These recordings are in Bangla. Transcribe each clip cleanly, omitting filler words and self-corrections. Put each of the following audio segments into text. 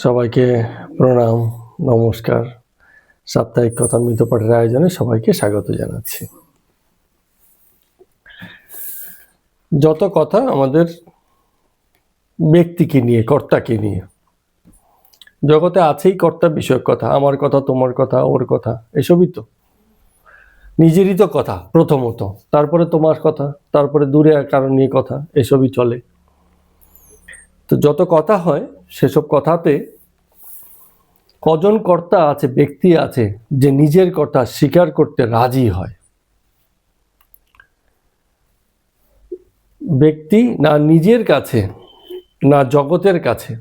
সবাইকে প্রণাম, নমস্কার। সাপ্তাহিক কথামৃত পাঠের আয়োজনে সবাইকে স্বাগত জানাচ্ছি। যত কথা আমাদের ব্যক্তিকে নিয়ে, কর্তাকে নিয়ে। জগতে আছেই কর্তা বিষয়ক কথা, আমার কথা, তোমার কথা, ওর কথা, এসবই তো। নিজেরই তো কথা প্রথমত, তারপরে তোমার কথা, তারপরে দূরে কারণ নিয়ে কথা, এসবই চলে। তো যত কথা হয় সেসব কথাতে কজন কর্তা আছে, ব্যক্তি আছে যে নিজের কথা স্বীকার করতে রাজি হয়? ব্যক্তি না নিজের কাছে না জগতের কাছে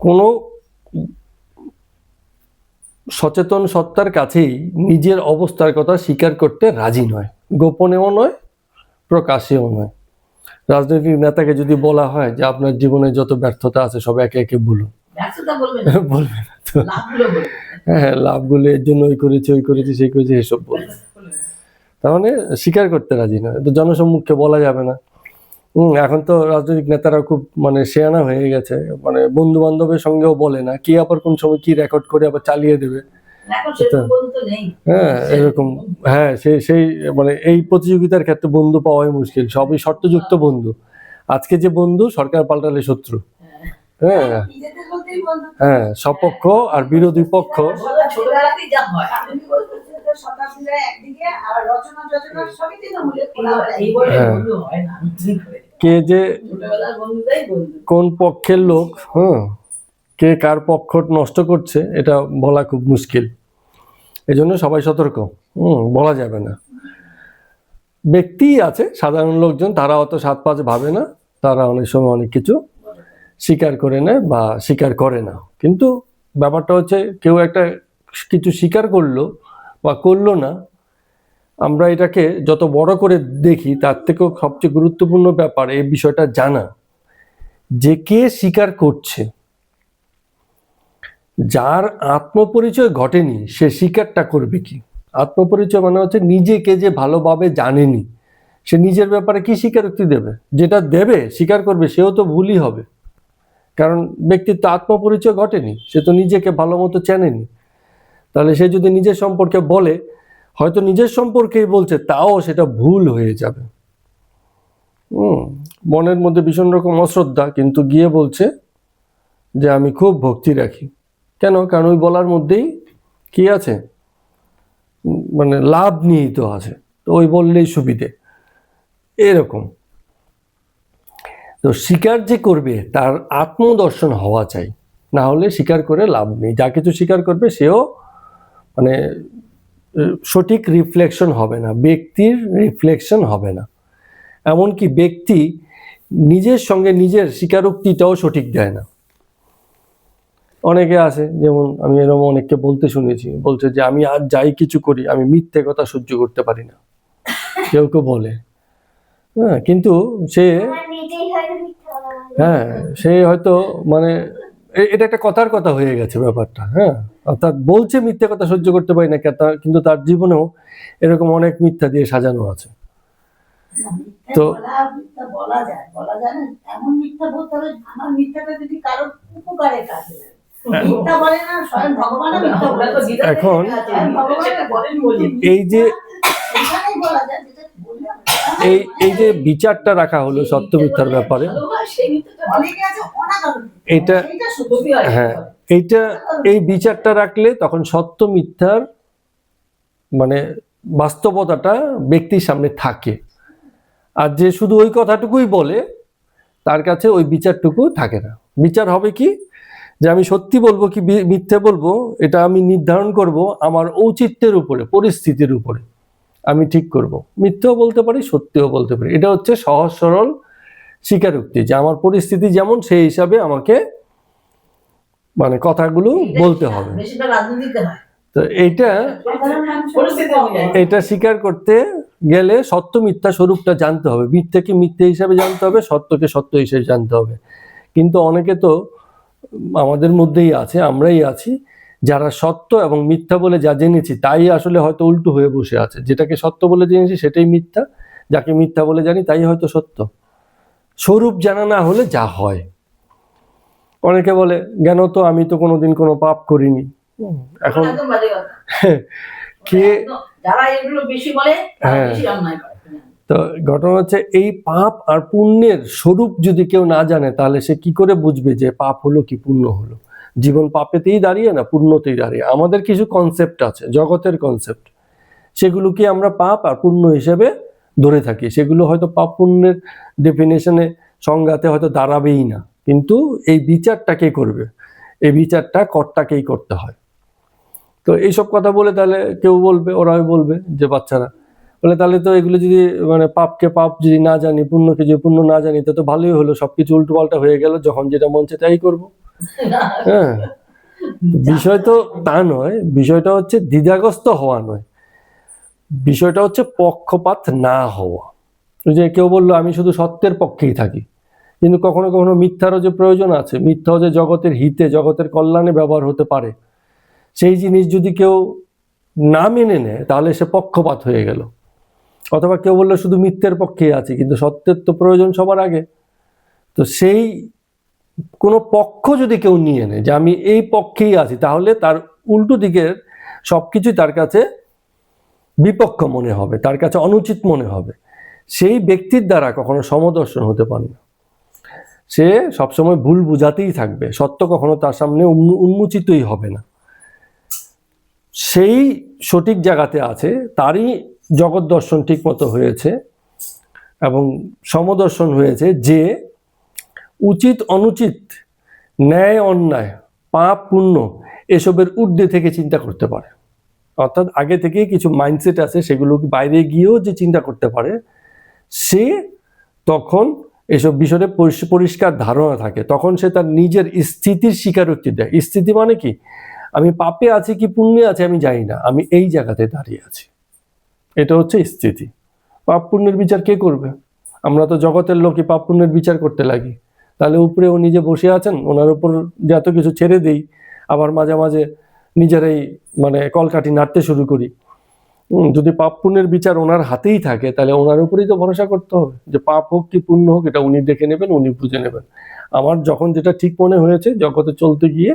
কোনো সচেতন সত্তার কাছেই নিজের অবস্থার কথা স্বীকার করতে রাজি নয়, গোপনেও নয়, প্রকাশেও নয়। রাজনৈতিক নেতাকে যদি বলা হয় যে আপনার জীবনে যত ব্যর্থতা আছে সব একে একে বলুন, বলবে না তো। হ্যাঁ, লাভগুলো এর জন্য ওই করেছি সেই করেছি এসব বলবে। তার মানে স্বীকার করতে রাজি নয়, তো জনসম্মুখে বলা যাবে না। এখন তো রাজনৈতিক নেতারা খুব শেয়ানা হয়ে গেছে, বন্ধু বান্ধবের সঙ্গেও বলে না, কি আবার কোন সময় কি রেকর্ড করে আবার চালিয়ে দেবে। হ্যাঁ, এরকম। হ্যাঁ, সেই এই প্রতিযোগিতার ক্ষেত্রে বন্ধু পাওয়াই মুশকিল, সবই শর্তযুক্ত বন্ধু। আজকে যে বন্ধু, সরকার পাল্টালে শত্রু। হ্যাঁ হ্যাঁ, সপক্ষ আর বিরোধী পক্ষ। কে যে কোন পক্ষের লোক, কে কার পক্ষ নষ্ট করছে এটা বলা খুব মুশকিল। এজন্য সবাই সতর্ক, বলা যাবে না। ব্যক্তি আছে সাধারণ লোকজন, তারা অত সাত পাঁচ ভাবে না, তারা অনেক সময় অনেক কিছু স্বীকার করে নেয় বা স্বীকার করে না। কিন্তু ব্যাপারটা হচ্ছে, কেউ একটা কিছু স্বীকার করলো বা করলো না, আমরা এটাকে যত বড় করে দেখি তার থেকেও সবচেয়ে গুরুত্বপূর্ণ ব্যাপার এই বিষয়টা জানা যে কে স্বীকার করছে। যার আত্মপরিচয় ঘটেনি সে স্বীকারটা করবে কি? আত্মপরিচয় মানে হচ্ছে নিজেকে যে ভালোভাবে জানেনি, সে নিজের ব্যাপারে কি স্বীকারোক্তি দেবে? যেটা দেবে, স্বীকার করবে, সেও তো ভুলই হবে। কারণ ব্যক্তির তো আত্মপরিচয় ঘটেনি, সে তো নিজেকে ভালো মতো চেনেনি। তাহলে সে যদি নিজের সম্পর্কে বলে, হয়তো নিজের সম্পর্কেই বলছে, তাও সেটা ভুল হয়ে যাবে। মনের মধ্যে ভীষণ রকম অশ্রদ্ধা, কিন্তু গিয়ে বলছে যে আমি খুব ভক্তি রাখি। কেন? কারণ ওই বলার মধ্যেই কি আছে, লাভ নিহিত আছে, তো ওই বললেই সুবিধে, এরকম। তো স্বীকার যে করবে তার আত্মদর্শন হওয়া চাই, না হলে স্বীকার করে লাভ নেই। যা কিছু স্বীকার করবে সেও সঠিক রিফ্লেকশন হবে না, ব্যক্তির রিফ্লেকশন হবে না। এমনকি ব্যক্তি নিজের সঙ্গে নিজের স্বীকারোক্তিটাও সঠিক দেয় না। অনেকে আছে, যেমন আমি এরকম অনেককে বলতে শুনেছি, বলছে যে আমি আজ যাই কিছু করি আমি মিথ্যে কথা সহ্য করতে পারি না, কেউ কেউ বলে। হ্যাঁ, কিন্তু সে হয়তো এটা একটা কথার কথা হয়ে গেছে ব্যাপারটা। হ্যাঁ, অর্থাৎ বলছে মিথ্যে কথা সহ্য করতে পারি না, কিন্তু তার জীবনেও এরকম অনেক মিথ্যা দিয়ে সাজানো আছে। তো বলা যায় না, এমন মিথ্যা বলতে হবে আমার মিথ্যাটা যদি কারোর উপকারে কাজে লাগে। এখন এই যে বিচারটা রাখা হলো সত্য মিথ্যার ব্যাপারে, এই বিচারটা রাখলে তখন সত্য মিথ্যার বাস্তবতাটা ব্যক্তির সামনে থাকে। আর যে শুধু ওই কথাটুকুই বলে, তার কাছে ওই বিচারটুকু থাকে না। বিচার হবে কি, যে আমি সত্যি বলবো কি মিথ্যে বলবো, এটা আমি নির্ধারণ করব আমার ঔচিত্যের উপরে, পরিস্থিতির উপরে আমি ঠিক করব। মিথ্যেও বলতে পারি, সত্যিও বলতে পারি। এটা হচ্ছে সহজ সরল স্বীকারোক্তি, যে আমার পরিস্থিতি যেমন সেই হিসাবে আমাকে কথাগুলো বলতে হবে। তো এটা স্বীকার করতে গেলে সত্য মিথ্যা স্বরূপটা জানতে হবে, মিথ্যাকে মিথ্যে হিসাবে জানতে হবে, সত্যকে সত্য হিসেবে জানতে হবে। কিন্তু অনেকে তো আমাদের মধ্যেই আছে, আমরাই আছি, যারা সত্য এবং মিথ্যা বলে যা জেনেছি তাই আসলে হয়তো উল্টো হয়ে বসে আছে। যেটাকে সত্য বলে জেনেছি সেটাই মিথ্যা, যাকে মিথ্যা বলে জানি তাই হয়তো সত্য। স্বরূপ জানা না হলে যা হয়, অনেকে বলে জ্ঞান তো আমি তো কোনোদিন কোনো পাপ করিনি। এখন কে যারা এগুলো বেশি বলে তারা বেশি অন্যায় করে। তো ঘটনা হচ্ছে এই পাপ আর পুণ্যের স্বরূপ যদি কেউ না জানে তাহলে সে কি করে বুঝবে যে পাপ হলো কি পুণ্য হলো? জীবন পাপেতেই দাঁড়িয়ে না পুণ্যতেই দাঁড়িয়ে। আমাদের কিছু কনসেপ্ট আছে, জগতের কনসেপ্ট, সেগুলোকে আমরা পাপ আর পুণ্য হিসেবে ধরে থাকি। সেগুলো হয়তো পাপ পুণ্যের ডেফিনেশনে সংজ্ঞাতে হয়তো দাঁড়াবেই না, কিন্তু এই বিচারটা কে করবে? এই বিচারটা কর্তাকেই করতে হয়। তো এইসব কথা বলে তাহলে কেউ বলবে, ওরাই বলবে যে বাচ্চারা বলে তাহলে তো এগুলো যদি মানে পাপকে পাপ যদি না জানি, পুণ্যকে যদি পুণ্য না জানি, তো ভালোই হলো, সবকিছু উল্টো পাল্টা হয়ে গেল, যখন যেটা মন চায় তাই করবো। হ্যাঁ, বিষয় তো তা নয়, বিষয়টা হচ্ছে দ্বিধাগ্রস্ত হওয়া নয়, বিষয়টা হচ্ছে পক্ষপাত না হওয়া। যে কেউ বললো আমি শুধু সত্যের পক্ষেই থাকি, কিন্তু কখনো কখনো মিথ্যারও যে প্রয়োজন আছে, মিথ্যাও যে জগতের হিতে জগতের কল্যাণে ব্যবহার হতে পারে, সেই জিনিস যদি কেউ না মেনে নেয় তাহলে সে পক্ষপাত হয়ে গেল। অথবা কেউ বললো শুধু মিথ্যের পক্ষেই আছে, কিন্তু সত্যের তো প্রয়োজন সবার আগে। তো সেই কোনো পক্ষ যদি কেউ নিয়ে নেয় যে আমি এই পক্ষেই আছি, তাহলে তার উল্টো দিকের সবকিছুই তার কাছে বিপক্ষ মনে হবে, তার কাছে অনুচিত মনে হবে। সেই ব্যক্তির দ্বারা কখনো সমদর্শন হতে পারে না, সে সবসময় ভুল বুঝাতেই থাকবে, সত্য কখনো তার সামনে উন্মোচিতই হবে না। সেই সঠিক জায়গাতে আছে, তারই জগৎ দর্শন ঠিক মতো হয়েছে এবং সমদর্শন হয়েছে, যে উচিত অনুচিত, ন্যায় অন্যায়, পাপ পুণ্য এসবের ঊর্ধ্বে থেকে চিন্তা করতে পারে। অর্থাৎ আগে থেকেই কিছু মাইন্ডসেট আছে, সেগুলো বাইরে গিয়েও যে চিন্তা করতে পারে, সে তখন এসব বিষয়ে পরিষ্কার ধারণা থাকে, তখন সে তার নিজের স্থিতির স্বীকারোক্তি দেয়। স্থিতি মানে কি? আমি পাপে আছি কি পুণ্যে আছি আমি জানি না, আমি এই জায়গাতে দাঁড়িয়ে আছি, এটা হচ্ছে স্থিতি। পাপ পুণ্যের বিচার কে করবে? আমরা তো জগতের লোকই পাপ পুণ্যের বিচার করতে লাগি। তাহলে উপরে ও নিজে বসে আছেন, ওনার উপর যে এত কিছু ছেড়ে দেই, আবার মাঝে মাঝে নিজেরাই মানে কলকাঠি নাড়তে শুরু করি। যদি পাপ পুণ্যের বিচার ওনার হাতেই থাকে, তাহলে ওনার উপরেই তো ভরসা করতে হবে যে পাপ হোক কি পুণ্য হোক এটা উনি দেখে নেবেন, উনি বুঝে নেবেন। আমার যখন যেটা ঠিক মনে হয়েছে জগতে চলতে গিয়ে,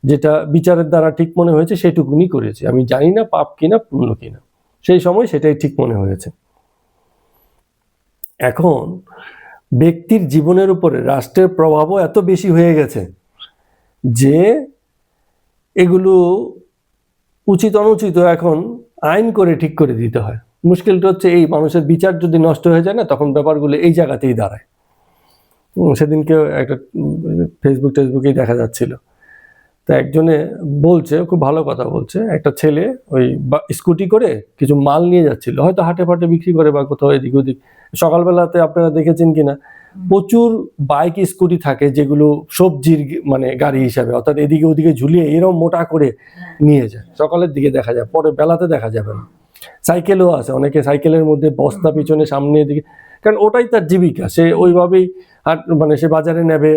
যেটা বিচারের দ্বারা ঠিক মনে হয়েছে সেটুকুনি করেছি, আমি জানি না পাপ কিনা পুণ্য কিনা, সেই সময় সেটাই ঠিক মনে হয়েছে। এখন ব্যক্তির জীবনের উপরে রাষ্ট্রের প্রভাবও এত বেশি হয়ে গেছে যে এগুলো উচিত অনুচিত এখন আইন করে ঠিক করে দিতে হয়। মুশকিলটা হচ্ছে এই মানুষের বিচার যদি নষ্ট হয়ে যায় না, তখন ব্যাপারগুলো এই জায়গাতেই দাঁড়ায়। সেদিনকে একটা ফেসবুকেই দেখা যাচ্ছিল, তা একজনে বলছে, খুব ভালো কথা বলছে, একটা ছেলে ওই স্কুটি করে কিছু মাল নিয়ে যাচ্ছিল, হয়তো হাটে ফাটে বিক্রি করে বা কোথাও এদিক ওদিক। সকালবেলাতে আপনারা দেখেছেন কিনা, প্রচুর বাইক স্কুটি থাকে যেগুলো সবজির মানে গাড়ি হিসাবে, অর্থাৎ এদিকে ওদিকে ঝুলিয়ে এরকম মোটা করে নিয়ে যায়, সকালের দিকে দেখা যায়, পরে বেলাতে দেখা যাবে না। সাইকেলও আছে, অনেকে সাইকেলের মধ্যে বস্তা পিছনে সামনে দিকে, কারণ ওটাই তার জীবিকা, সে ওইভাবেই মানে সে বাজারে নেবে,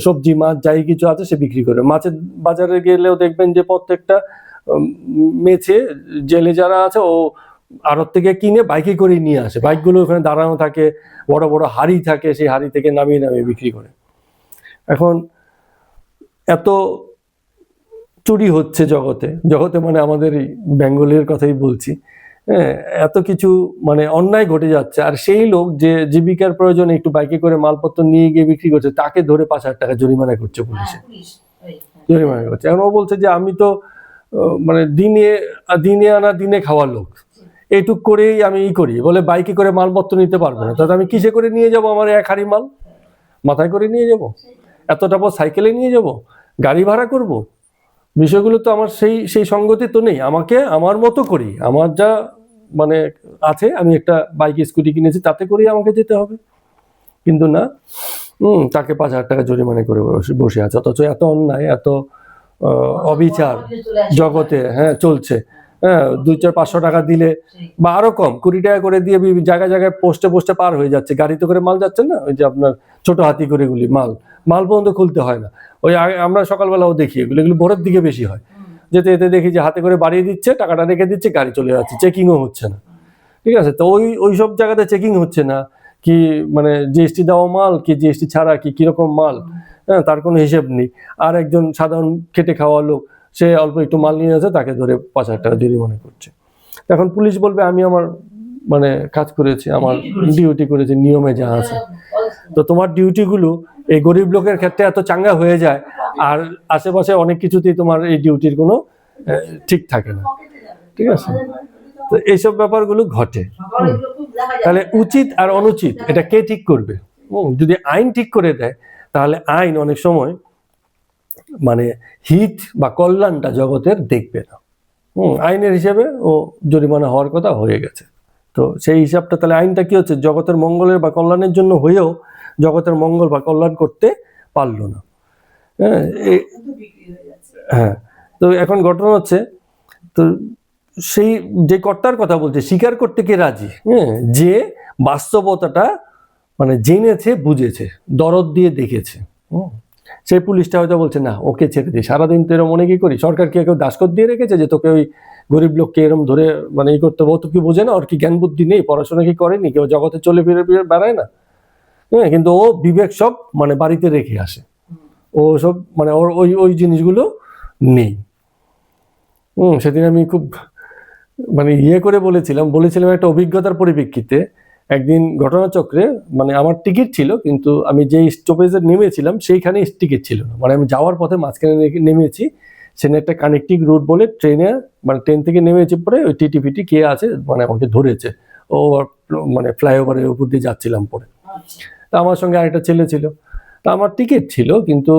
সবজি মাছ যাই কিছু আছে সে বিক্রি করে। মাছের বাজারে গেলেও দেখবেন যে প্রত্যেকটা মেছে জেলে যারা আছে, ও আড়ত থেকে কিনে বাইকে করে নিয়ে আসে, বাইকগুলো ওখানে দাঁড়ানো থাকে, বড় বড় হাড়ি থাকে, সেই হাড়ি থেকে নামিয়ে নামিয়ে বিক্রি করে। এখন এত চুরি হচ্ছে জগতে, জগতে মানে আমাদের এই বেঙ্গলের কথাই বলছি, হ্যাঁ, এত কিছু মানে অন্যায় ঘটে যাচ্ছে, আর সেই লোক যে জীবিকার প্রয়োজনে একটু বাইকে করে মালপত্র নিয়ে গিয়ে বিক্রি করছে, তাকে ধরে 5,000 টাকা জরিমানা করছে পুলিশে, জরিমানা করছে। এখন ও বলছে যে আমি তো মানে দিনে আনা দিনে খাওয়ার লোক, এইটুক করেই আমি করি, বলে বাইকে করে মালপত্র নিতে পারবো না, তাহলে আমি কিসে করে নিয়ে যাব? আমার 1 হাড়ি মাল মাথায় করে নিয়ে যাব? এতটা পর সাইকেলে নিয়ে যাব? গাড়ি ভাড়া করব? বিষয়গুলো তো আমার সেই সঙ্গতি তো নেই। আমাকে আমার মতো করি, আমার যা মানে আছে, আমি একটা বাইক স্কুটি কিনেছি, তাতে করেই আমাকে যেতে হবে। কিন্তু না, তাকে 5,000 টাকা জরিমানা করে বসে আছে, অথচ এত অন্যায়, এত অবিচার জগতে হ্যাঁ চলছে। হ্যাঁ, 200-500 টাকা দিলে বা আরো কম, 20 টাকা করে দিয়ে জায়গায় জায়গায় পোস্টে পার হয়ে যাচ্ছে। গাড়িতে করে মাল যাচ্ছে না, ওই যে আপনার ছোট হাতি করে গুলি মাল পর্যন্ত খুলতে হয় না। ওই আমরা সকালবেলাও দেখি এগুলো ভোরের দিকে বেশি হয়, যেতে যেতে দেখি যে হাতে করে বাড়িয়ে দিচ্ছে, টাকাটা রেখে দিচ্ছে, গাড়ি চলে যাচ্ছে, চেকিংও হচ্ছে না। ঠিক আছে, তো ওই সব জায়গাতে চেকিং হচ্ছে না, কি মানে জিএসটি দেওয়া মাল কি জিএসটি ছাড়া কি কিরকম মাল, হ্যাঁ, তার কোনো হিসেব নেই। আর একজন সাধারণ খেটে খাওয়া লোক, সে অল্প একটু মাল নিয়ে আছে, তাকে ধরে 5,000 টাকা জরিমানা করছে। এখন পুলিশ বলবে আমি আমার মানে কাজ করেছি, আমার ডিউটি করেছি, নিয়মে যা আছে। তো তোমার ডিউটিগুলো এই গরিব লোকের ক্ষেত্রে এত চাঙ্গা হয়ে যায়, আর আশেপাশে অনেক কিছুতেই তোমার এই ডিউটির কোনো ঠিক থাকে না, ঠিক আছে? তো এইসব ব্যাপারগুলো ঘটে। তাহলে উচিত আর অনুচিত এটা কে ঠিক করবে? যদি আইন ঠিক করে দেয়, তাহলে আইন অনেক সময় মানে হিত বা কল্যাণটা জগতের দেখবে না। আইনের হিসেবে ও জরিমানা হওয়ার কথা হয়ে গেছে। তো সেই হিসাবটা, তাহলে আইনটা কি হচ্ছে, জগতের মঙ্গলের বা কল্যাণের জন্য হয়েও জগতের মঙ্গল বা কল্যাণ করতে পারলো না। হ্যাঁ, তো এখন ঘটনা হচ্ছে, তো সেই যে কর্তার কথা বলছে স্বীকার করতে কে রাজি? যে বাস্তবতাটা মানে জেনেছে, বুঝেছে, দরদ দিয়ে দেখেছে। সেই পুলিশটা হয়তো বলছে না, ওকে ছেড়ে দিই, সারাদিন তো এরকম মনে কি করি, সরকার কি কেউ দাসকত দিয়ে রেখেছে যে তোকে ওই গরিব লোককে এরকম ধরে মানে ই করতে হবে? ও তো কি বোঝে না? ওর কি জ্ঞান বুদ্ধি নেই? পড়াশোনা কি করেনি? কেউ জগতে চলে ফিরে বেড়ায় না? হ্যাঁ, কিন্তু ও বিবেক সব মানে বাড়িতে রেখে আসে, ও সব মানে ওর ওই ওই জিনিসগুলো নেই। সেদিন আমি খুব মানে ইয়ে করে বলেছিলাম একটা অভিজ্ঞতার পরিপ্রেক্ষিতে। একদিন ঘটনাচক্রে মানে আমার টিকিট ছিল, কিন্তু আমি যেই স্টপেজে নেমেছিলাম সেইখানে টিকিট ছিল না। মানে আমি যাওয়ার পথে মাঝখানে নেমেছি, সেখানে একটা কানেক্টিং রুট বলে ট্রেনে, মানে ট্রেন থেকে নেমেছি, পরে ওই টিটিপিটি কে আছে মানে আমাকে ধরেছে, ও মানে ফ্লাইওভারের উপর দিয়ে যাচ্ছিলাম পরে। তা আমার সঙ্গে আরেকটা ছেলে ছিল, তা আমার টিকিট ছিল, কিন্তু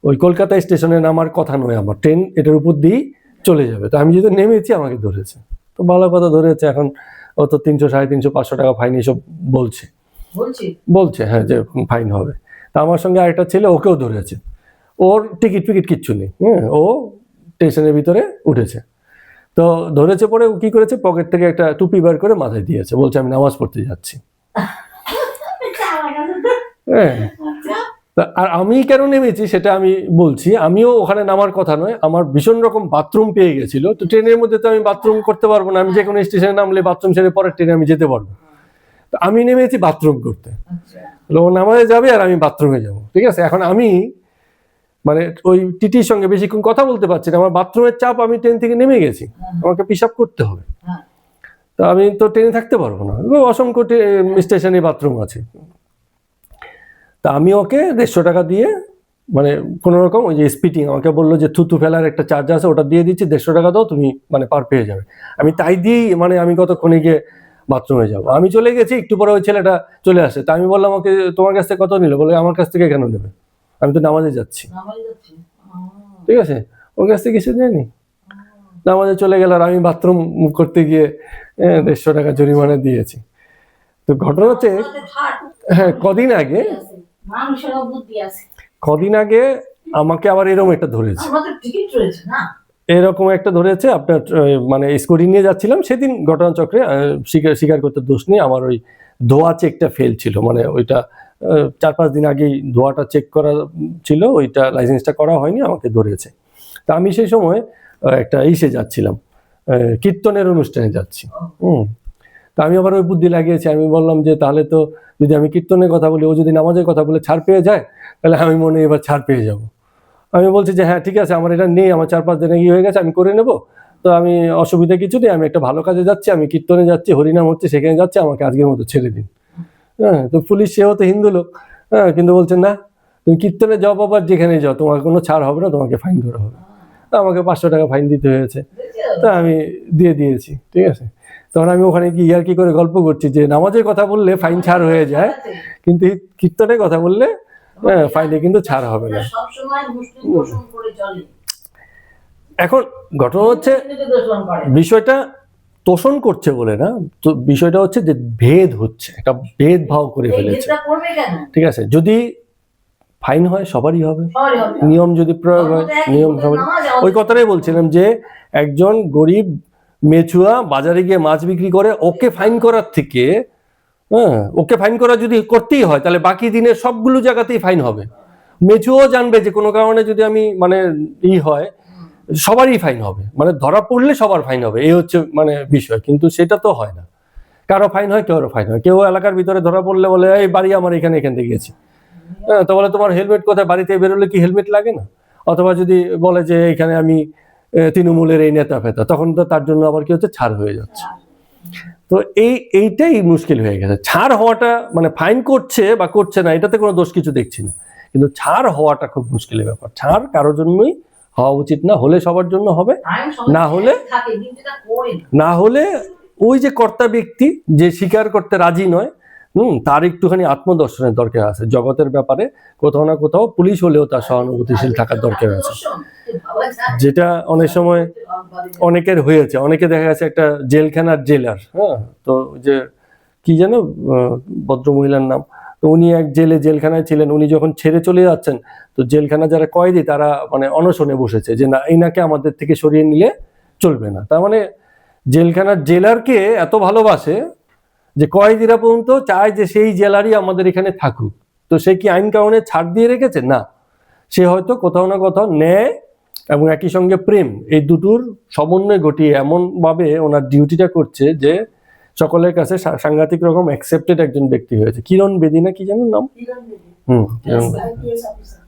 ওই কলকাতা স্টেশনে নামার কথা নয়, আমার ট্রেন এটার উপর দিয়েই চলে যাবে। তো আমি যেহেতু নেমেছি, আমাকে ধরেছে। তো ভালো কথা ধরেছে, এখন ও তো 300, 350, 500 টাকা ফাইন এসব বলছে, হ্যাঁ, যে ফাইন হবে। তা আমার সঙ্গে আরেকটা ছেলে, ওকেও ধরেছে, ওর টিকিট ফিকিট কিচ্ছু নেই, ও স্টেশনের ভিতরে উঠেছে। তো ধরেছে, পরে ও কি করেছে, পকেট থেকে একটা টুপি বার করে মাথায় দিয়েছে, বলছে আমি নামাজ পড়তে যাচ্ছি। হ্যাঁ, আর আমি কেন নেমেছি সেটা আমি বলছি। আমিও ওখানে নামার কথা নয়, আমার ভীষণ রকম বাথরুম পেয়ে গেছিল। তো ট্রেনের মধ্যে তো আমি বাথরুম করতে পারবো না, আমি যে কোনো স্টেশনে নামলে বাথরুম সেরে পরের ট্রেনে আমি যেতে পারবো। তো আমি নেমেছি বাথরুম করতে, ও নামাজে যাবে আর আমি বাথরুমে যাব, ঠিক আছে? এখন আমি মানে ওই টিটির সঙ্গে বেশিক্ষণ কথা বলতে পারছি না, আমার বাথরুমের চাপ, আমি ট্রেন থেকে নেমে গেছি, আমাকে পিশাব করতে হবে। তো আমি তো ট্রেনে থাকতে পারবো না, অসংখ্য স্টেশনে বাথরুম আছে। তা আমি ওকে 150 টাকা দিয়ে মানে কোনো রকম, ওই যে স্পিটিং, আমাকে বললো যে থুতু ফেলার একটা চার্জ আছে, ওটা দিয়ে দিচ্ছি, 150 টাকা দাও, তুমি মানে পার পেয়ে যাবে। আমি তাই দিয়েই মানে আমি কতক্ষণে গিয়ে বাথরুমে যাবো। আমি চলে গেছি, একটু পরে ওই ছেলেটা চলে আসে। তা আমি বললাম ওকে, তোমার কাছ থেকে কত নিল? বলে আমার কাছ থেকে কেন নেবে, আমি তো নামাজে যাচ্ছি। ঠিক আছে, ওর কাছ থেকে কিছু নেয়নি, নামাজে চলে গেল, আর আমি বাথরুম করতে গিয়ে 150 টাকা জরিমানা দিয়েছি। তো ঘটনা হচ্ছে, হ্যাঁ, কদিন আগে আমাকে আবার এরকম একটা ধরেছে, আপনার মানে স্কুটি নিয়ে যাচ্ছিলাম সেদিন ঘটনাচক্রে, স্বীকার করতে দোষ নেই, আমার ওই ধোয়া চেকটা ফেল ছিল, মানে ওইটা 4-5 দিন আগেই ধোয়াটা চেক করা ছিল, ওইটা লাইসেন্সটা করা হয়নি, আমাকে ধরেছে। তা আমি সেই সময় একটা যাচ্ছিলাম, কীর্তনের অনুষ্ঠানে যাচ্ছি। তা আমি আবার ওই বুদ্ধি লাগিয়েছি, আমি বললাম যে তাহলে তো যদি আমি কীর্তনের কথা বলি, ও যদি নামাজের কথা বলে ছাড় পেয়ে যায়, তাহলে আমি মনে এবার ছাড় পেয়ে যাব। আমি বলছি যে হ্যাঁ ঠিক আছে, আমার এটা নেই, আমার 4-5 দিনে হয়ে গেছে, আমি করে নেব, তো আমি অসুবিধা কিছু নেই, আমি একটা ভালো কাজে যাচ্ছি, আমি কীর্তনে যাচ্ছি, হরিনাম হচ্ছে, সেখানে যাচ্ছি, আমাকে আজকের মতো ছেড়ে দিন। হ্যাঁ, তো পুলিশ, সেও তো হিন্দু লোক, হ্যাঁ, কিন্তু বলছেন না, তুমি কীর্তনে যাও বাবা, যেখানে যাও, তোমার কোনো ছাড় হবে না, তোমাকে ফাইন করা হবে। তা আমাকে 500 টাকা ফাইন দিতে হয়েছে, তা আমি দিয়ে দিয়েছি, ঠিক আছে। তখন আমি ওখানে গিয়ে ইয়ার্কি করে গল্প করছি যে নামাজের কথা বললে ফাইন ছাড় হয়ে যায়, কিন্তু কীর্তনের কথা বললে ফাইনে কিন্তু ছাড় হবে না। এখন ঘটনা হচ্ছে, বিষয়টা তোষণ করছে বলে না, তো বিষয়টা হচ্ছে যে ভেদ হচ্ছে, একটা ভেদভাব করে ফেলেছে, ঠিক আছে? যদি ফাইন হয় সবারই হবে, নিয়ম যদি প্রয়োগ হয় নিয়ম সবারই। ওই কথাটাই বলছিলাম যে একজন গরিব মেছুয়া বাজারে গিয়ে মাছ বিক্রি করে, ওকে ফাইন করার থেকে, ওকে ফাইন করা যদি করতেই হয়, তাহলে বাকি দিনের সবগুলো জায়গাতেই ফাইন হবে। মেছুয়াও জানবে যে কোনো কারণে যদি আমি মানে হয়, সবারই ফাইন হবে, মানে ধরা পড়লে সবার ফাইন হবে, এই হচ্ছে মানে বিষয়। কিন্তু সেটা তো হয় না, কারো ফাইন হয়, কারো ফাইন হয়। কেউ এলাকার ভিতরে ধরা পড়লে বলে এই বাড়ি আমার এখান থেকে গেছি, হ্যাঁ, তো বলে তোমার হেলমেট কোথায়, বাড়িতে বেরোলে কি হেলমেট লাগে না? অথবা যদি বলে যে এখানে আমি তৃণমূলের এই নেতা ফেতা, তখন তো তার জন্য আবার কি হচ্ছে, ছাড় হয়ে যাচ্ছে। তো এইটাই মুশকিল হয়ে গেছে। ছাড় হওয়াটা মানে ফাইন করছে বা করছে না এটাতে কোনো দোষ কিছু দেখছি না, কিন্তু ছাড় হওয়াটা খুব মুশকিলের ব্যাপার। ছাড় কারোর জন্যই হওয়া উচিত না, হলে সবার জন্য হবে, না হলে না হলে ওই যে কর্তা ব্যক্তি যে স্বীকার করতে রাজি নয়, তার একটুখানি আত্মদর্শনের দরকার আছে জগতের ব্যাপারে। কোথাও না কোথাও পুলিশ হলেও তার সহানুভূতিশীল থাকার দরকার আছে, যেটা অনেক সময় অনেকের হয়েছে। অনেকে দেখা গেছে একটা জেলখানার জেলার, হ্যাঁ, তো যে কি যেন ভদ্র মহিলার নাম, তো উনি এক জেলখানায় ছিলেন, উনি যখন ছেড়ে চলে যাচ্ছেন, তো জেলখানা যারা কয়েদি তারা মানে অনশনে বসেছে যে না, এনাকে আমাদের থেকে সরিয়ে নিলে চলবে না। তার মানে জেলখানার জেলারকে এত ভালোবাসে যে কয়েদিরা পর্যন্ত চায় যে সেই জেলারই আমাদের এখানে থাকুক। তো সে কি আইন কানুনে ছাড় দিয়ে রেখেছে? না, সে হয়তো কোথাও না কোথাও ন্যায় এবং একই সঙ্গে প্রেম, এই দুটোর সমন্বয় ঘটিয়ে এমন ভাবে ওনার ডিউটিটা করছে যে সকলের কাছে সাংঘাতিক রকম অ্যাকসেপ্টেড একজন ব্যক্তি হয়েছে। কিরণ বেদি না কি যেন নাম,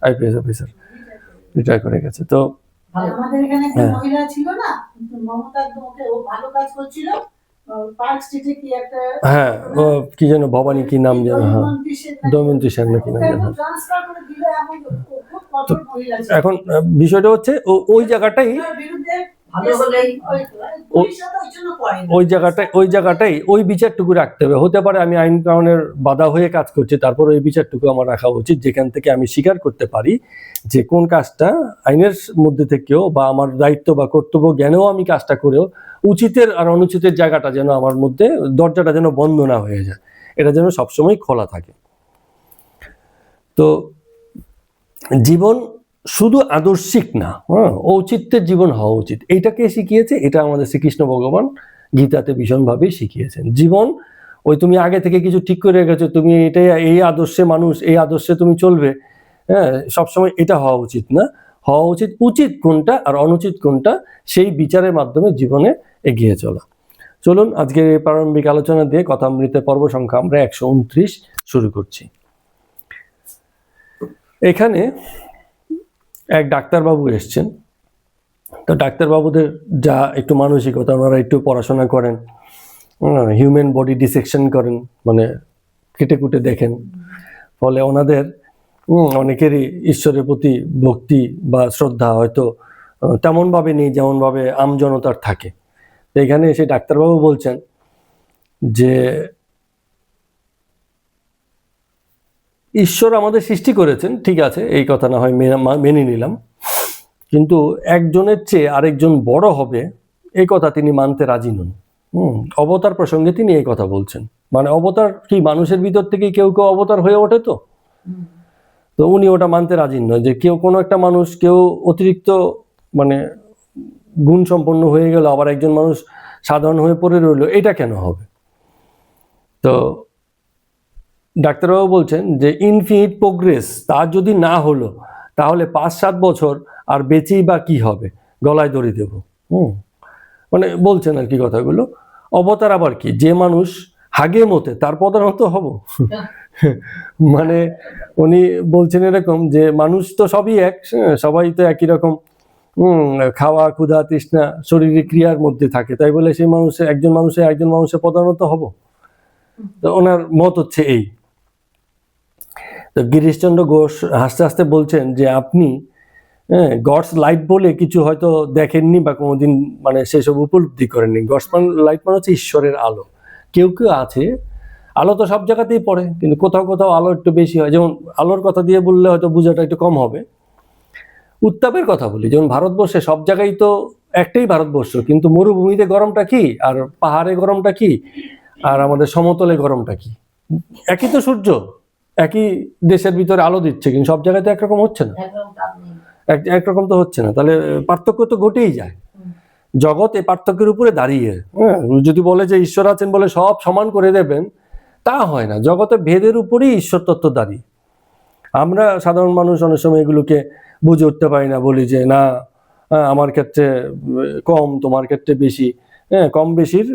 আইপিএস অফিসার, রিটায়ার করে গেছে। তো আমাদের এখানে একটা মহিলা ছিল না, মমতা, ও ভালো কাজ করছিল পার্ক স্ট্রিটে, কি একটা, হ্যাঁ, ও কি যেন ভবানী কি নাম যেন, হ্যাঁ, দময়ন্তী সেন নাকি নাম যেন। ট্রান্সফার করে দিলে এমন খুব কঠোর মহিলা ছিল। এখন বিষয়টা হচ্ছে ওই জায়গাটাই, তার বিরুদ্ধে ভালো হলেই ওই জায়গাটাই ওই বিচারটুকু রাখতে হবে। হতে পারে আমি আইন কানুনের বাধা হয়ে কাজ করছি, তারপর ওই বিচারটুকু আমার রাখা উচিত যেখান থেকে আমি স্বীকার করতে পারি যে কোন কাজটা আইনের মধ্যে থেকেও বা আমার দায়িত্ব বা কর্তব্য জ্ঞানেও আমি কাজটা করেও উচিতের আর অনুচিতের জায়গাটা যেন আমার মধ্যে, দরজাটা যেন বন্ধ না হয়ে যায়, এটা যেন সবসময় খোলা থাকে। তো জীবন শুধু আদর্শিক না, হ্যাঁ, ঔচিত্যের জীবন হওয়া উচিত। এইটাকে শিখিয়েছে, এটা আমাদের শ্রীকৃষ্ণ ভগবান গীতাতে ভীষণভাবেই শিখিয়েছেন। জীবন ওই তুমি আগে থেকে কিছু ঠিক করে রেখেছো, তুমি এটাই, এই আদর্শে মানুষ, এই আদর্শে তুমি চলবে, হ্যাঁ, সবসময় এটা হওয়া উচিত না। হওয়া উচিত উচিত কোনটা আর অনুচিত কোনটা, সেই বিচারের মাধ্যমে জীবনে এগিয়ে চলা। চলুন আজকের এই প্রারম্ভিক আলোচনা দিয়ে কথামৃতের পর্ব সংখ্যা আমরা 129 শুরু করছি। এখানে এক ডাক্তারবাবু এসছেন। তো ডাক্তারবাবুদের যা একটু মানসিকতা, ওনারা একটু পড়াশোনা করেন, হিউম্যান বডি ডিসেকশন করেন, মানে কেটে কুটে দেখেন, ফলে ওনাদের অনেকেরই ঈশ্বরের প্রতি ভক্তি বা শ্রদ্ধা হয়তো তেমনভাবে নেই যেমনভাবে আমজনতার থাকে। তো এখানে এসে ডাক্তারবাবু বলছেন যে ঈশ্বর আমাদের সৃষ্টি করেছেন, ঠিক আছে, এই কথা না হয় মেনে নিলাম, কিন্তু একজনের চেয়ে আরেকজন বড় হবে এই কথা তিনি মানতে রাজি নন। অবতার প্রসঙ্গে তিনি এই কথা বলছেন। মানে অবতার কি মানুষের ভিতর থেকে কেউ কেউ অবতার হয়ে ওঠে? তো উনি ওটা মানতে রাজি নয় যে কেউ, কোনো একটা মানুষ কেউ অতিরিক্ত মানে গুণ সম্পন্ন হয়ে গেল, আবার একজন মানুষ সাধারণ হয়ে পড়ে রইল, এটা কেন হবে? তো ডাক্তারবাবু বলছেন যে ইনফিনিট প্রোগ্রেস তার যদি না হলো, তাহলে 5-7 বছর আর বেঁচেই বা কি হবে, গলায় দড়ি দেব। মানে বলছেন আর কি কথাগুলো। অবতার আবার কি, যে মানুষ হাগে মতে তার প্রধানত হব? মানে উনি বলছেন এরকম যে মানুষ তো সবই এক, সবাই তো একই রকম খাওয়া, ক্ষুধা, তৃষ্ণা, শরীরের ক্রিয়ার মধ্যে থাকে, তাই বলে সেই মানুষের একজন মানুষের প্রধানত হব? তো ওনার মত হচ্ছে এই। তো গিরিশচন্দ্র ঘোষ হাসতে হাসতে বলছেন যে আপনি গডস লাইট বলে কিছু হয়তো দেখেননি বা কোনোদিন মানে সেসব উপলব্ধি করেননি। গডস লাইট মানে হচ্ছে ঈশ্বরের আলো। কেউ কেউ আছে, আলো তো সব জায়গাতেই পড়ে, কিন্তু কোথাও কোথাও আলো একটু বেশি হয়। যেমন আলোর কথা দিয়ে বললে হয়তো বোঝাটা একটু কম হবে। উত্তাপের কথা বলি, যেমন ভারতবর্ষে সব জায়গায় তো একটাই ভারতবর্ষ, কিন্তু মরুভূমিতে গরমটা কি, আর পাহাড়ে গরমটা কি, আর আমাদের সমতলে গরমটা কি? একই তো সূর্য, একই দেশের ভিতরে আলো দিচ্ছে, কিন্তু সব জায়গায় তো একরকম হচ্ছে না, একরকম তো হচ্ছে না। তাহলে পার্থক্য তো ঘটেই যায়। জগৎ এই পার্থক্যের উপরে দাঁড়িয়ে। যদি বলে যে ঈশ্বর আছেন বলে সব সমান করে দেবেন, তা হয় না। জগতে ভেদের উপরেই ঈশ্বর তত্ত্ব দাঁড়িয়ে। আমরা সাধারণ মানুষ অনেক সময় এগুলোকে বুঝে উঠতে পারি না, বলি যে না আমার ক্ষেত্রে কম, তোমার ক্ষেত্রে বেশি। কম বেশির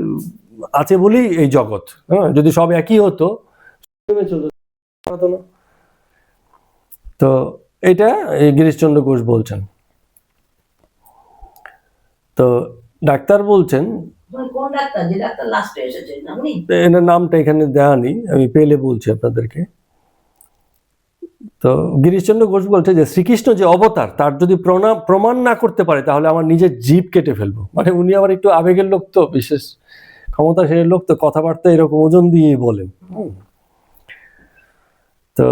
আছে বলেই এই জগৎ। যদি সব একই হতো না। তো এটা এই গিরিশচন্দ্র ঘোষ বলছেন। তো ডাক্তার বলছেন, কোন ডাক্তার, যে ডাক্তার লাস্টে এসেছে না উনি? এনার নামটা এখানে দেওয়া নেই, আমি পেলে বলছি আপনাদেরকে। তো গিরিশচন্দ্র ঘোষ বলছে যে শ্রীকৃষ্ণ যে অবতার, তার যদি প্রমাণ না করতে পারে তাহলে আমার নিজের জিভ কেটে ফেলবো। মানে উনি আবার একটু আবেগের লোক, তো বিশেষ ক্ষমতাশালী লোক, তো কথাবার্তা এরকম ওজন দিয়েই বলেন। তো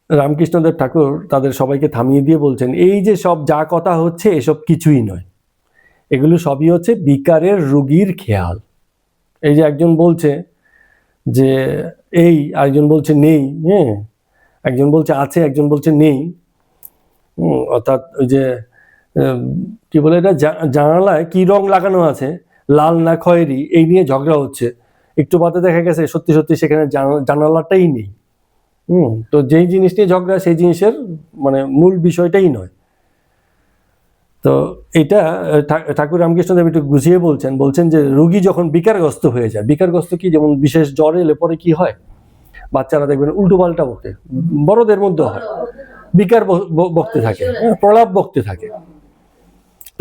রামকৃষ্ণদেব ঠাকুর তাদের সবাইকে থামিয়ে দিয়ে বলছেন, এই যে সব যা কথা হচ্ছে এসব কিছুই নয়, এগুলো সবই হচ্ছে বিকারের রোগীর খেয়াল। এই যে একজন বলছে যে এই, আরেকজন বলছে নেই, হ্যাঁ, একজন বলছে আছে, একজন বলছে নেই। অর্থাৎ ওই যে কি বলে এটা, জানালায় কি রং লাগানো আছে, লাল না খয়েরি, এই নিয়ে ঝগড়া হচ্ছে। একটু বাদে দেখা গেছে সত্যি সত্যি সেখানে জানালাটাই নেই। তো যেই জিনিস নিয়ে ঝগড়া সেই জিনিসের মানে মূল বিষয়টাই নয়। তো এটা ঠাকুর রামকৃষ্ণদেব একটু গুছিয়ে বলছেন যে রোগী যখন বিকারগ্রস্ত হয়ে যায়, বিকারগ্রস্ত কি, যেমন বিশেষ জ্বর এলে পরে কি হয়, বাচ্চারা দেখবেন উল্টো পাল্টা বকে, বড়দের মধ্যে হয়, বিকার বকতে থাকে, প্রলাপ বকতে থাকে।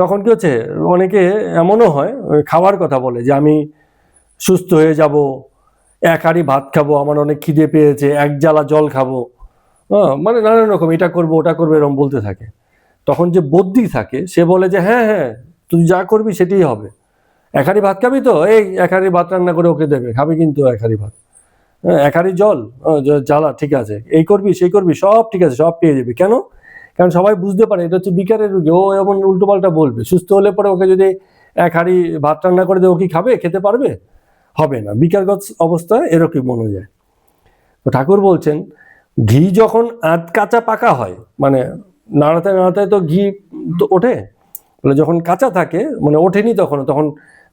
তখন কি হচ্ছে, অনেকে এমনও হয় খাওয়ার কথা বলে যে আমি সুস্থ হয়ে যাব, এক হাঁড়ি ভাত খাবো, আমার অনেক খিদে পেয়েছে, এক জালা জল খাবো, মানে নানান রকম এটা করবো ওটা করবো এরকম বলতে থাকে। তখন যে বদ্যি থাকে সে বলে যে হ্যাঁ হ্যাঁ তুই যা করবি সেটাই হবে, এক হাঁড়ি ভাত খাবি তো, এই এক হাঁড়ি ভাত রান্না করে ওকে দেবে, খাবি কিন্তু এক হাঁড়ি ভাত, এক হাঁড়ি জল, জ্বালা, ঠিক আছে, এই করবি সেই করবি, সব ঠিক আছে, সব পেয়ে যাবি। কেন? কারণ সবাই বুঝতে পারে এটা হচ্ছে বিকারের রোগী, ও এমন উল্টোপাল্টা বলবে। সুস্থ হলে পরে ওকে যদি এক হাঁড়ি ভাত রান্না করে দেয়, ও কি খাবে? খেতে পারবে? হবে না। বিকারগত অবস্থায় এরকম মনে যায়। তো ঠাকুর বলছেন ঘি যখন আধ কাঁচা পাকা হয়, মানে নাড়াতে নাড়াতে তো ঘি তো ওঠে, মানে যখন কাঁচা থাকে মানে ওঠেনি তখন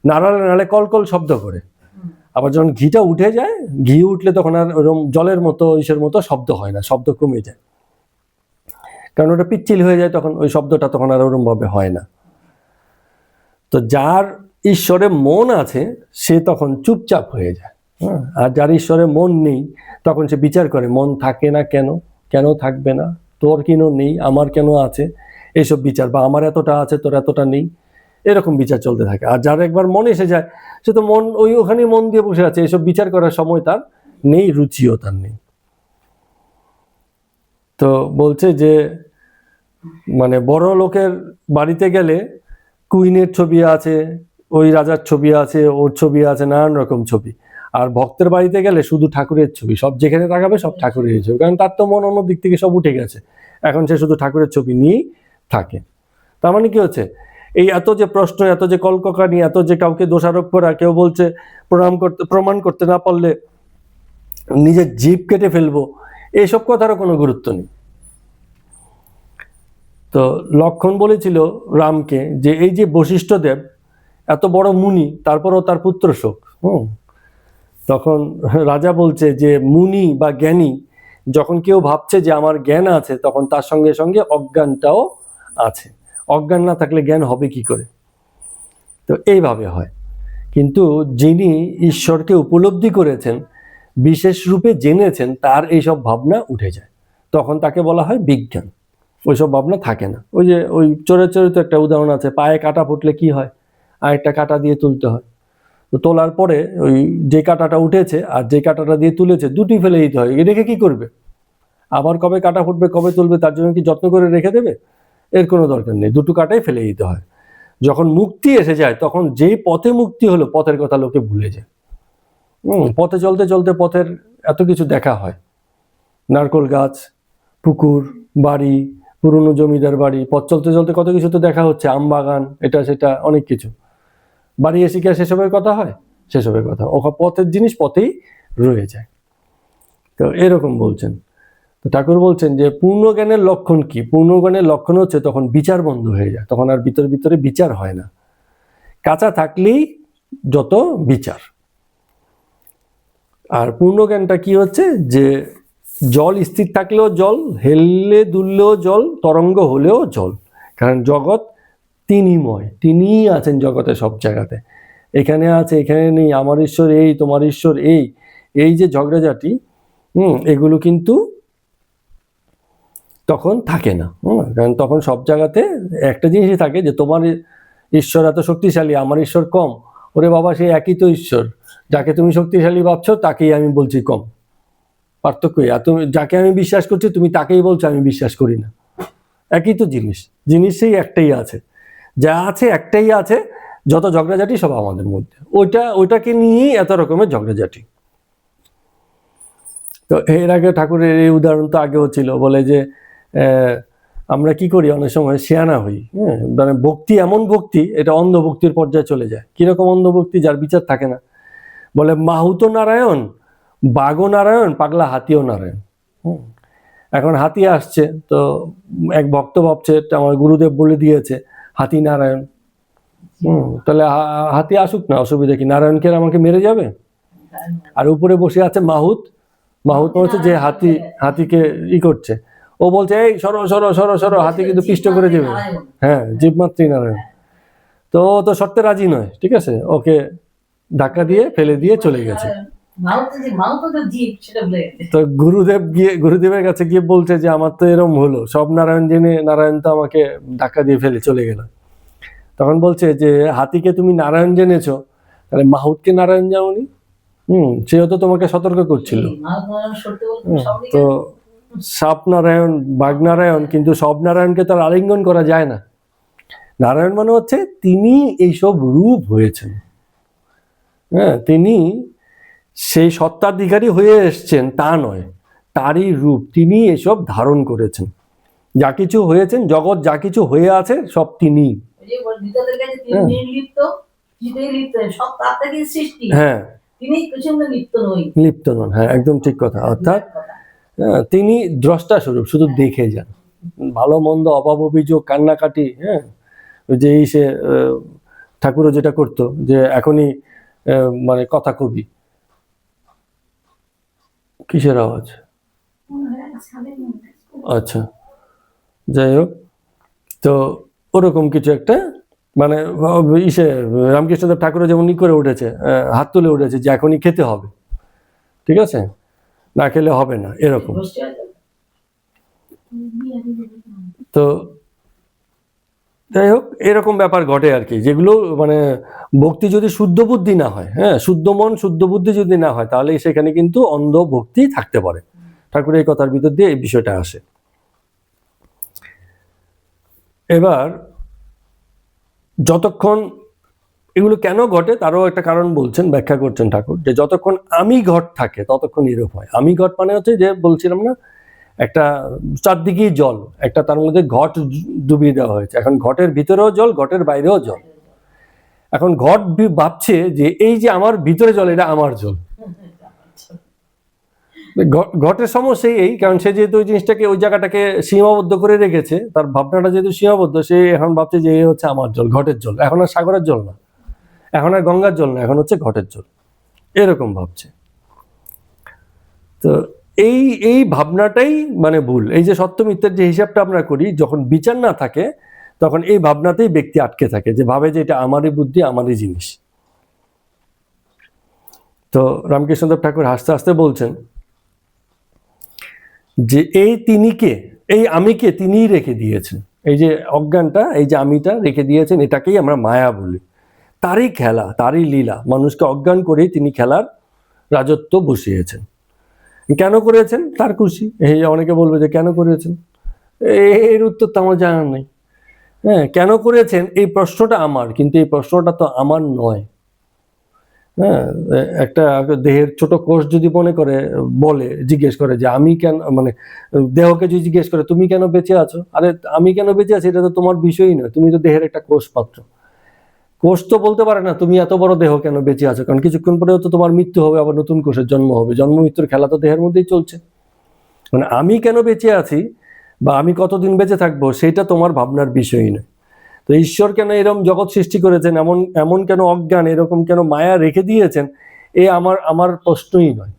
নাড়ালে নাড়ালে কলকল শব্দ করে। আবার যখন ঘিটা উঠে যায়, ঘি উঠলে তখন আর ওরকম জলের মতো ইসের মতো শব্দ হয় না, শব্দ কমে যায়, কারণ ওটা পিচ্ছিল হয়ে যায়, তখন ওই শব্দটা তখন আর ওরকম ভাবে হয় না। তো যার ঈশ্বরে মন আছে সে তখন চুপচাপ হয়ে যায়, আর যার ঈশ্বরে মন নেই তখন সে বিচার করে, মন থাকে না কেন, কেন থাকবে না, তোর কেন নেই, আমার কেন আছে, এইসব বিচার, বা আমার এতটা আছে তোর এতটা নেই, এরকম বিচার চলতে থাকে। আর যার একবার মন এসে যায় সে তো মন ওখানে মন দিয়ে বসে আছে, এসব বিচার করার সময় তার নেই, রুচিও তার নেই। তো বলছে যে মানে বড় লোকের বাড়িতে গেলে কুইনের ছবি আছে, ওই রাজার ছবি আছে, ওর ছবি আছে, নানান রকম ছবি। আর ভক্তের বাড়িতে গেলে শুধু ঠাকুরের ছবি, সব যেখানে তাকাবে সব ঠাকুরের ছবি, কারণ তার তো মন অন্য দিক থেকে সব উঠে গেছে, এখন সে শুধু ঠাকুরের ছবি নিয়েই থাকে। তার মানে কি হচ্ছে, এই এত যে প্রশ্ন, এত যে কলকানি, এত যে কাউকে দোষারোপ করা, কেউ বলছে প্রমাণ করতে না পারলে নিজের জিভ কেটে ফেলবো, এইসব কথারও কোনো গুরুত্ব নেই। তো লক্ষণ বলেছিল রামকে যে এই যে বশিষ্ঠদেব এত বড় মুনি, তারপরও তার পুত্র শোক। তখন রাজা বলছে যে মুনি বা জ্ঞানী যখন কেউ ভাবছে যে আমার জ্ঞান আছে, তখন তার সঙ্গে সঙ্গে অজ্ঞানটাও আছে, অজ্ঞান না থাকলে জ্ঞান হবে কি করে? তো এইভাবে হয়। কিন্তু যিনি ঈশ্বরকে উপলব্ধি করেছেন, বিশেষ রূপে জেনেছেন, তার এইসব ভাবনা উঠে যায়, তখন তাকে বলা হয় বিজ্ঞান। ওইসব ভাবনা থাকে না। ওই যে ওই চোরের চরিত্র একটা উদাহরণ আছে, পায়ে কাটা ফুটলে কি হয়, আরেকটা কাটা দিয়ে তুলতে হয়। তো তোলার পরে ওই যে কাটাটা উঠেছে আর যে কাটাটা দিয়ে তুলেছে দুটি ফেলে দিতে হয়, রেখে কি করবে? আবার কবে কাটা ফুটবে, কবে তুলবে, তার জন্য কি যত্ন করে রেখে দেবে? এর কোনো দরকার নেই, দুটো কাটাই ফেলে দিতে হয়। যখন মুক্তি এসে যায় তখন যেই পথে মুক্তি হলো, পথের কথা লোকে ভুলে যায়। পথে চলতে চলতে পথের এত কিছু দেখা হয়, নারকোল গাছ, পুকুর, বাড়ি, পুরনো জমিদার বাড়ি, পথ চলতে চলতে কত কিছু তো দেখা হচ্ছে, আম বাগান, এটা সেটা অনেক কিছু। বাড়ি এসে কি আর সেসবের কথা হয়? সেসবের কথা পথের জিনিস পথেই রয়ে যায়। তো এরকম বলছেন। তো ঠাকুর বলছেন যে পূর্ণ জ্ঞানের লক্ষণ কি? পূর্ণ জ্ঞানের লক্ষণ হচ্ছে তখন বিচার বন্ধ হয়ে যায়, তখন আর ভিতরে বিচার হয় না, কাঁচা থাকলেই যত বিচার। আর পূর্ণ জ্ঞানটা কি হচ্ছে, যে জল স্থির থাকলেও জল, হেললে দুললেও জল, তরঙ্গ হলেও জল, কারণ জগৎ তিনিময়, তিনিই আছেন জগতে সব জায়গাতে, এখানে আছে এখানে নেই, আমার ঈশ্বর এই, তোমার ঈশ্বর এই, এই যে ঝগড়াঝাটি, এগুলো কিন্তু তখন থাকে না। কারণ তখন সব জায়গাতে একটা জিনিসই থাকে যে তোমার ঈশ্বর এত শক্তিশালী, আমার ঈশ্বর কম। ওরে বাবা, সেই একই তো ঈশ্বর, যাকে তুমি শক্তিশালী ভাবছো তাকেই আমি বলছি কম। পার্থক্যই, আর তুমি যাকে আমি বিশ্বাস করছি তুমি তাকেই বলছো আমি বিশ্বাস করি না। একই তো জিনিস, জিনিস সেই একটাই আছে, যা আছে একটাই আছে। যত ঝগড়াঝাটি সব আমাদের মধ্যে, ওইটাকে নিয়েই এত রকমের ঝগড়াঝাটি। তো এর আগে ঠাকুরের এই উদাহরণ তো আগেও ছিল, বলে যে আমরা কি করি অনেক সময় শেয়ানা হই, হ্যাঁ, মানে ভক্তি এমন ভক্তি, এটা অন্ধ ভক্তির পর্যায়ে চলে যায়। কিরকম অন্ধ ভক্তি? যার বিচার থাকে না। বলে মাহুতো নারায়ণ, বাঘও নারায়ণ, পাগলা হাতিও নারায়ণ। এখন হাতি আসছে, তো এক ভক্ত ভাবছে আমার গুরুদেব বলে দিয়েছে হাতি নারায়ণ। তাহলে হাতি আসুক না, অসুবিধা কি? নারায়ণকে আমাকে মেরে যাবে? আর উপরে বসে আছে মাহুত। মাহুত হচ্ছে যে হাতিকে করছে। ও বলছে এই সরো সরো সরো সরো, হাতি কিন্তু পিষ্ট করে দেবে। হ্যাঁ, জীবমাত্রী নারায়ণ। তো ও তো শর্তে রাজি নয়, ঠিক আছে, ওকে ধাক্কা দিয়ে ফেলে দিয়ে চলে গেছে। তো গুরুদেবের কাছে গিয়ে বলছে যে আমার তো এরকম হলো, সব নারায়ণ জেনে নারায়ণ তো আমাকে ধাক্কা দিয়ে ফেলে চলে গেল। তখন বলছে যে হাতিকে তুমি নারায়ণ জেনেছো, তাহলে মাহুতকে নারায়ণ জানোনি? সেও তো তোমাকে সতর্ক করছিল। তো সাপ নারায়ণ, বাঘ নারায়ণ, কিন্তু সব নারায়ণকে তো আলিঙ্গন করা যায় না। নারায়ণ মানে হচ্ছে তিনি এইসব রূপ হয়েছেন। হ্যাঁ, তিনি সেই সত্তাধিকারী হয়ে এসছেন তা নয়, তারই রূপ, তিনি এসব ধারণ করেছেন। যা কিছু হয়েছেন, জগৎ যা কিছু হয়ে আছে সব তিনি। হ্যাঁ, লিপ্ত নন। হ্যাঁ, একদম ঠিক কথা। অর্থাৎ তিনি দ্রষ্টা স্বরূপ, শুধু দেখে যান। ভালো মন্দ, অভাব অভিযোগ, কান্নাকাটি, হ্যাঁ, যে সে ঠাকুরও যেটা করতো, যে এখনই মানে কথা কবি। কিসের আওয়াজ? আচ্ছা, যাই হোক, তো ওরকম কিছু একটা, মানে রামকৃষ্ণদেব ঠাকুরও যেমন করে উঠেছে, হাত তুলে উঠেছে যে এখনই খেতে হবে, ঠিক আছে, না খেলে হবে না, এরকম। তো যাই হোক, এরকম ব্যাপার ঘটে আর কি, যেগুলো মানে ভক্তি যদি শুদ্ধ বুদ্ধি না হয়, হ্যাঁ, শুদ্ধ মন শুদ্ধ বুদ্ধি যদি না হয়, তাহলে সেখানে কিন্তু অন্ধ ভক্তি থাকতে পারে। ঠাকুরের এই কথার ভিতর দিয়ে এই বিষয়টা আসে। এবার যতক্ষণ এগুলো কেন ঘটে তারও একটা কারণ বলছেন, ব্যাখ্যা করছেন ঠাকুর, যে যতক্ষণ আমি ঘট থাকে ততক্ষণ এরূপ হয়। আমি ঘট মানে হচ্ছে যে বলছিলাম না, একটা চারদিকেই জল, একটা তার মধ্যে ঘট ডুবিয়ে দেওয়া হয়েছে। এখন ঘটের ভিতরেও জল, ঘটের বাইরেও জল। এখন ঘট ভাবছে যে এই যে আমার ভিতরে জল, এটা আমার জল। ঘটের সমস্যাই এই, কারণ সে যেহেতু ওই জিনিসটাকে, ওই জায়গাটাকে সীমাবদ্ধ করে রেখেছে, তার ভাবনাটা যেহেতু সীমাবদ্ধ, সে এখন ভাবছে যে এই হচ্ছে আমার জল, ঘটের জল। এখন আর সাগরের জল না, এখন আর গঙ্গার জল না, এখন হচ্ছে ঘটের জল, এরকম ভাবছে। তো এই ভাবনাটাই মানে ভুল। এই যে সত্য মিথ্যার যে হিসাবটা আমরা করি, যখন বিচার না থাকে তখন এই ভাবনাতেই ব্যক্তি আটকে থাকে, যে ভাবে যে এটা আমারই বুদ্ধি, আমারই জিনিস। তো রামকৃষ্ণদেব ঠাকুর হাসতে হাসতে বলছেন যে এই তিনিকে, এই আমিকে তিনিই রেখে দিয়েছেন। এই যে অজ্ঞানটা, এই যে আমিটা রেখে দিয়েছেন, এটাকেই আমরা মায়া বলি। তারই খেলা, তারই লীলা, মানুষকে অজ্ঞান করেই তিনি খেলার রাজত্ব বসিয়েছেন। কেন করেছেন? তার খুশি। এই অনেকে বলবে যে কেন করেছেন, এর উত্তর তো আমার জানা নেই। হ্যাঁ, কেন করেছেন এই প্রশ্নটা আমার, কিন্তু এই প্রশ্নটা তো আমার নয়। হ্যাঁ, একটা দেহের ছোট কোষ যদি মনে করে বলে, জিজ্ঞেস করে যে আমি কেন, মানে দেহকে যদি জিজ্ঞেস করে তুমি কেন বেঁচে আছো, আরে আমি কেন বেঁচে আছি এটা তো তোমার বিষয়ই নয়, তুমি তো দেহের একটা কোষ মাত্র। কোষ তো বলতে পারে না তুমি এত বড় দেহ কেন বেঁচে আছো, কারণ কিছুক্ষণ পরেও তো তোমার মৃত্যু হবে, আবার নতুন কোষের জন্ম হবে। জন্ম মৃত্যুর খেলা তো দেহের মধ্যেই চলছে। মানে আমি কেন বেঁচে আছি বা আমি কতদিন বেঁচে থাকবো, সেটা তোমার ভাবনার বিষয়ই নয়। তো ঈশ্বর কেন এরকম জগৎ সৃষ্টি করেছেন, এমন কেন অজ্ঞান, এরকম কেন মায়া রেখে দিয়েছেন, এ আমার প্রশ্নই নয়।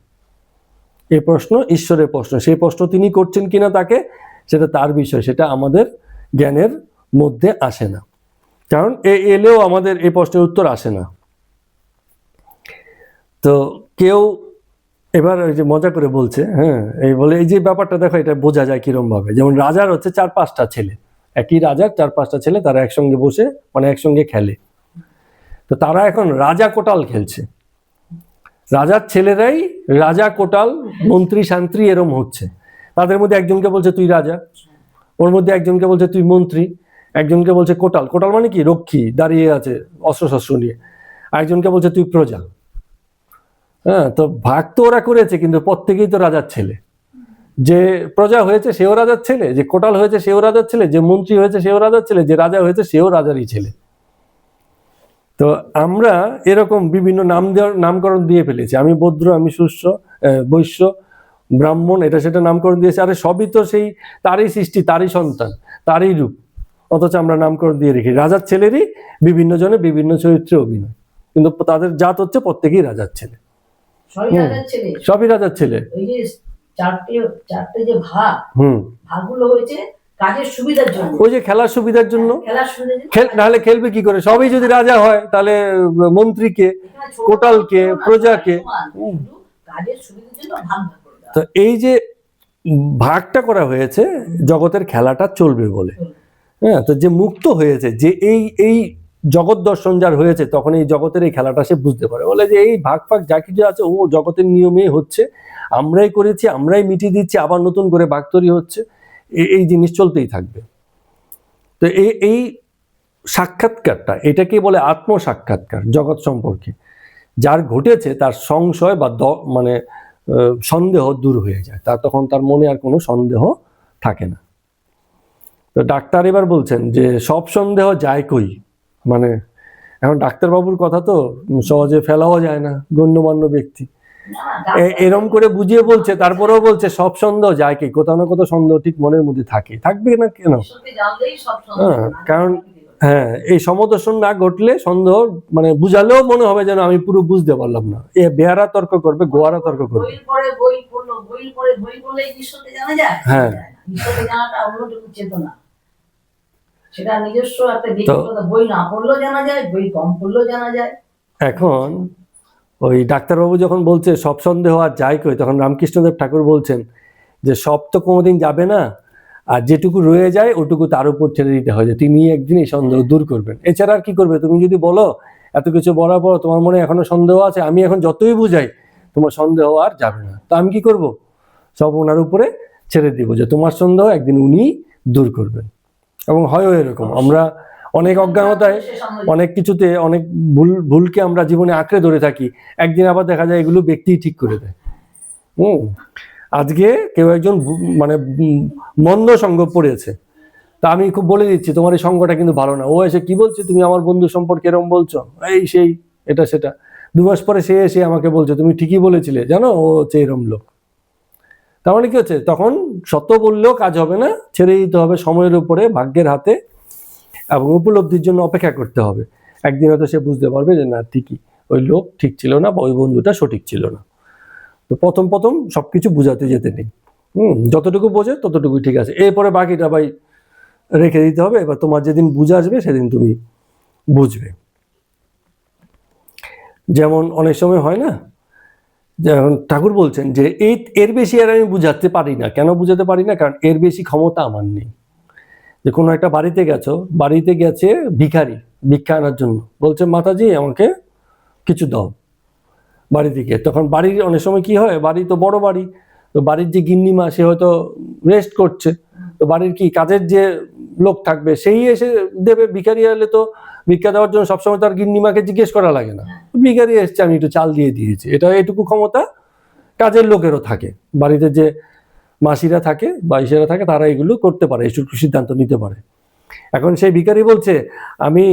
এই প্রশ্ন ঈশ্বরের প্রশ্ন। সেই প্রশ্ন তিনি করছেন কিনা তাকে, সেটা তার বিষয়, সেটা আমাদের জ্ঞানের মধ্যে আসে না। কারণ এলেও আমাদের এই প্রশ্নের উত্তর আসে না। তো কেউ এবার ওই যে মজা করে বলছে, হ্যাঁ, এই বলে এই যে ব্যাপারটা দেখো, এটা বোঝা যায় কিরম ভাবে। যেমন রাজার হচ্ছে 4-5টা ছেলে, একই রাজার 4-5টা ছেলে, তারা একসঙ্গে বসে মানে একসঙ্গে খেলে। তো তারা এখন রাজা কোটাল খেলছে, রাজার ছেলেরাই রাজা কোটাল মন্ত্রী শান্ত্রী এরম হচ্ছে। তাদের মধ্যে একজনকে বলছে তুই রাজা, ওর মধ্যে একজনকে বলছে তুই মন্ত্রী, একজনকে বলছে কোটাল। কোটাল মানে কি, রক্ষী, দাঁড়িয়ে আছে অস্ত্রশস্ত্র নিয়ে। আরেকজনকে বলছে তুই প্রজা। হ্যাঁ, তো ভাগ তো ওরা করেছে, কিন্তু প্রত্যেকেই তো রাজার ছেলে। যে প্রজা হয়েছে সেও রাজার ছেলে, যে কোটাল হয়েছে সেও রাজার ছেলে, যে মন্ত্রী হয়েছে সেও রাজার ছেলে, যে রাজা হয়েছে সেও রাজারই ছেলে। তো আমরা এরকম বিভিন্ন নামকরণ দিয়ে ফেলেছি। আমি বদ্র, আমি শূদ্র, বৈশ্য, ব্রাহ্মণ, এটা সেটা নামকরণ দিয়েছি। আরে সবই তো সেই তারই সৃষ্টি, তারই সন্তান, তারই রূপ, অথচ আমরা নামকরণ দিয়ে রেখি। রাজার ছেলেরই বিভিন্ন জনে বিভিন্ন চরিত্রে অভিনয়, কিন্তু তাদের জাত হচ্ছে প্রত্যেকেই রাজার ছেলে, সবই রাজার ছেলে। সবই রাজার ছেলে। ওই যে চারটে যে ভাগগুলো হয়েছে কাজের সুবিধার জন্য, ওই যে খেলার সুবিধার জন্য। খেলার সুবিধার জন্য। নাহলে খেলবে কি করে? সবই যদি রাজা হয় তাহলে মন্ত্রীকে, কোটালকে, প্রজাকে, কাজের সুবিধার জন্য ভাগ করে দেওয়া। তো এই যে ভাগটা করা হয়েছে জগতের খেলাটা চলবে বলে। হ্যাঁ, তো যে মুক্ত হয়েছে, যে এই জগৎ দর্শন যার হয়েছে, তখন এই জগতের এই খেলাটা সে বুঝতে পারে, বলে যে এই ভাগ ফাগ যা কিছু আছে ও জগতের নিয়মেই হচ্ছে, আমরাই করেছি, আমরাই মিটিয়ে দিচ্ছি, আবার নতুন করে ভাগ তৈরি হচ্ছে, এই জিনিস চলতেই থাকবে। তো এই সাক্ষাৎকারটা, এটাকে বলে আত্ম সাক্ষাৎকার জগৎ সম্পর্কে। যার ঘটেছে তার সংশয় বা মানে সন্দেহ দূর হয়ে যায়, তার তখন তার মনে আর কোনো সন্দেহ থাকে না। তো ডাক্তার এবার বলছেন যে সব সন্দেহ যায় কই, মানে এখন ডাক্তারবাবুর কথা তো সহজে ফেলাও যায় না, গণ্যমান্য ব্যক্তি এরম করে বুঝিয়ে বলছে, তারপরেও বলছে সব সন্দেহ যায় কি, কোথাও না কোথাও সন্দেহ ঠিক মনের মধ্যে থাকবে না কেন? কারণ হ্যাঁ, এই সমদর্শন না ঘটলে সন্দেহ মানে বুঝালেও মনে হবে যেন আমি পুরো বুঝতে পারলাম না। এ বেহারা তর্ক করবে, গোয়ারা তর্ক করবে। হ্যাঁ, সেটা নিজস্ব একটা ব্যক্তিগত, বই না পড়লেও জানা যায়, বই কম পড়লেও জানা যায়। এখন ওই ডাক্তারবাবু যখন বলছে সব সন্দেহ আর যায় কই, তখন রামকৃষ্ণদেব ঠাকুর বলছেন যে সব তো কোনোদিন যাবে না, আর যেটুকু রয়ে যায় ওটুকু তার উপর ছেড়ে দিতে হয়, যে তিনি একদিন এই সন্দেহ দূর করবেন। এছাড়া আর কি করবে? তুমি যদি বলো এত কিছু বলার পর তোমার মনে এখনো সন্দেহ আছে, আমি এখন যতই বুঝাই তোমার সন্দেহ আর যাবে না, তো আমি কি করব? সব ওনার উপরে ছেড়ে দিব, যে তোমার সন্দেহ একদিন উনি দূর করবেন। এবং হয়ও এরকম, আমরা অনেক অজ্ঞানতায়, অনেক কিছুতে, অনেক ভুলকে আমরা জীবনে আঁকড়ে ধরে থাকি, একদিন আবার দেখা যায় এগুলো ব্যক্তিই ঠিক করে দেয়। আজকে কেউ একজন মানে মন্দ সঙ্গ পড়েছে, তা আমি খুব বলে দিচ্ছি তোমার এই সঙ্গটা কিন্তু ভালো না, ও এসে কি বলছে তুমি আমার বন্ধু সম্পর্কে এরকম বলছো, এই সেই এটা সেটা। 2 মাস পরে সে এসে আমাকে বলছে তুমি ঠিকই বলেছিলে, জানো ও হচ্ছে এরম লোক। তার মানে কি হচ্ছে, তখন সত্য বললেও কাজ হবে না, ছেড়ে দিতে হবে সময়ের উপরে, ভাগ্যের হাতে, এবং উপলব্ধির জন্য অপেক্ষা করতে হবে। একদিন হয়তো সে বুঝতে পারবে যে না, ঠিকই ওই লোক ঠিক ছিল না, বা ওই বন্ধুটা সঠিক ছিল না। তো প্রথম সবকিছু বুঝাতে যেতে নেই, যতটুকু বোঝে ততটুকুই ঠিক আছে, এরপরে বাকিটা ভাই রেখে দিতে হবে। এবার তোমার যেদিন বুঝে আসবে সেদিন তুমি বুঝবে। যেমন অনেক সময় হয় না, যেমন ঠাকুর বলছেন যে এর বেশি আর আমি বুঝাতে পারি না। কেন বুঝাতে পারি না? কারণ এর বেশি ক্ষমতা আমার নেই। যে কোনো একটা বাড়িতে গেছো, বাড়িতে গেছে ভিখারি ভিক্ষা আনার জন্য, বলছে মাতাজি আমাকে কিছু দাও বাড়ি থেকে। তখন বাড়ির অনেক সময় কি হয়, বাড়ি তো বড় বাড়ি, তো বাড়ির যে গিন্নিমা সে হয়তো রেস্ট করছে, তো বাড়ির কি কাজের যে লোক থাকবে সেই এসে দেবে। ভিখারি এলে তো ভিক্ষা দেওয়ার জন্য সবসময় তার গিন্নিমাকে জিজ্ঞেস করা লাগে না, ভিখারি এসছে আমি একটু চাল দিয়ে দিয়েছি। এটুকু ক্ষমতা কাজের লোকেরও থাকে, বাড়িতে যে মাসিরা থাকে বা ইসেরা থাকে তারা এগুলো করতে পারে, এইটুকু সিদ্ধান্ত নিতে পারে। এখন সেই ভিখারি বলছে আমি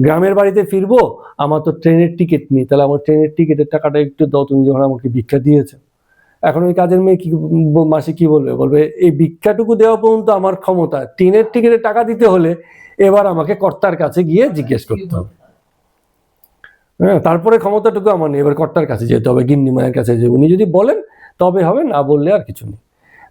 গ্রামের বাড়িতে ফিরবো, আমার তো ট্রেনের টিকিট নেই, তাহলে আমার ট্রেনের টিকিটের টাকাটা একটু দাও তুমি যখন আমাকে ভিক্ষা দিয়েছো। এখন ওই কাজের মেয়ে কি মাসি কি বলবে এই ভিক্ষাটুকু দেওয়া পর্যন্ত আমার ক্ষমতা, ট্রেনের টিকিটের টাকা দিতে হলে এবার আমাকে কর্তার কাছে গিয়ে জিজ্ঞেস করতে হবে। হ্যাঁ, তারপরে ক্ষমতাটুকু আমার নেই, এবার কর্তার কাছে যেতে হবে, গিন্নি মায়ের কাছে, যে উনি যদি বলেন তবে হবে, না বললে আর কিছু নেই।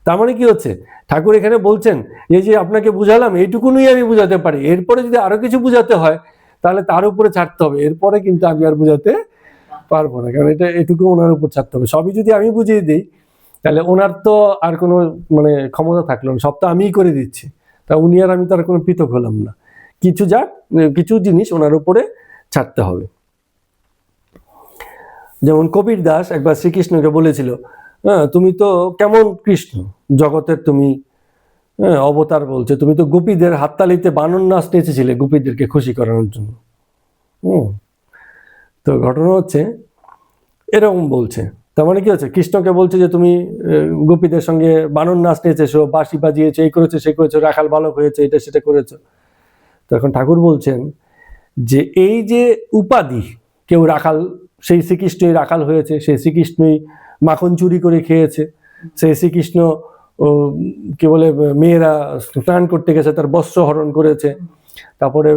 তার মানে কি হচ্ছে, ঠাকুর এখানে বলছেন এই যে আপনাকে বুঝালাম এইটুকুনই আমি বুঝাতে পারি, এরপরে যদি আরো কিছু বুঝাতে হয় তাহলে তার উপরে ছাড়তে হবে, এরপরে কিন্তু আমি আর বুঝাতে পারবো না, কারণ এটা এটুকু ওনার উপর ছাড়তে হবে। সবই যদি আমি বুঝিয়ে দিই তাহলে ওনার তো আর কোনো মানে ক্ষমতা থাকলো না, সব তো আমিই করে দিচ্ছি, তা উনি আর আমি তো আর কোনো পৃথক হলাম না। কিছু জিনিস ওনার উপরে ছাড়তে হবে। যেমন কবির দাস একবার শ্রীকৃষ্ণকে বলেছিল, হ্যাঁ তুমি তো কেমন কৃষ্ণ, জগতের তুমি অবতার বলছে, তুমি তো গোপীদের হাততালিতে বানর নাচ নেচেছিলে গোপীদেরকে খুশি করানোর জন্য। তো ঘটনা হচ্ছে এরকম বলছে, তার মানে কি হচ্ছে, কৃষ্ণকে বলছে যে তুমি গোপীদের সঙ্গে বানর নাচ নেচেছো, বাঁশি বাজিয়েছো, এই করেছো সেই করেছো, রাখাল বালক হয়েছে, এটা সেটা করেছো। তখন ঠাকুর বলছেন যে এই যে উপাধি, কেউ রাখাল, সেই শ্রীকৃষ্ণই রাখাল হয়েছে, সেই শ্রীকৃষ্ণই মাখন চুরি করে খেয়েছে, সেই শ্রীকৃষ্ণ কি বলে মেয়েরা স্নান করতে গেছে তার বস্ত্র হরণ করেছে, তারপরে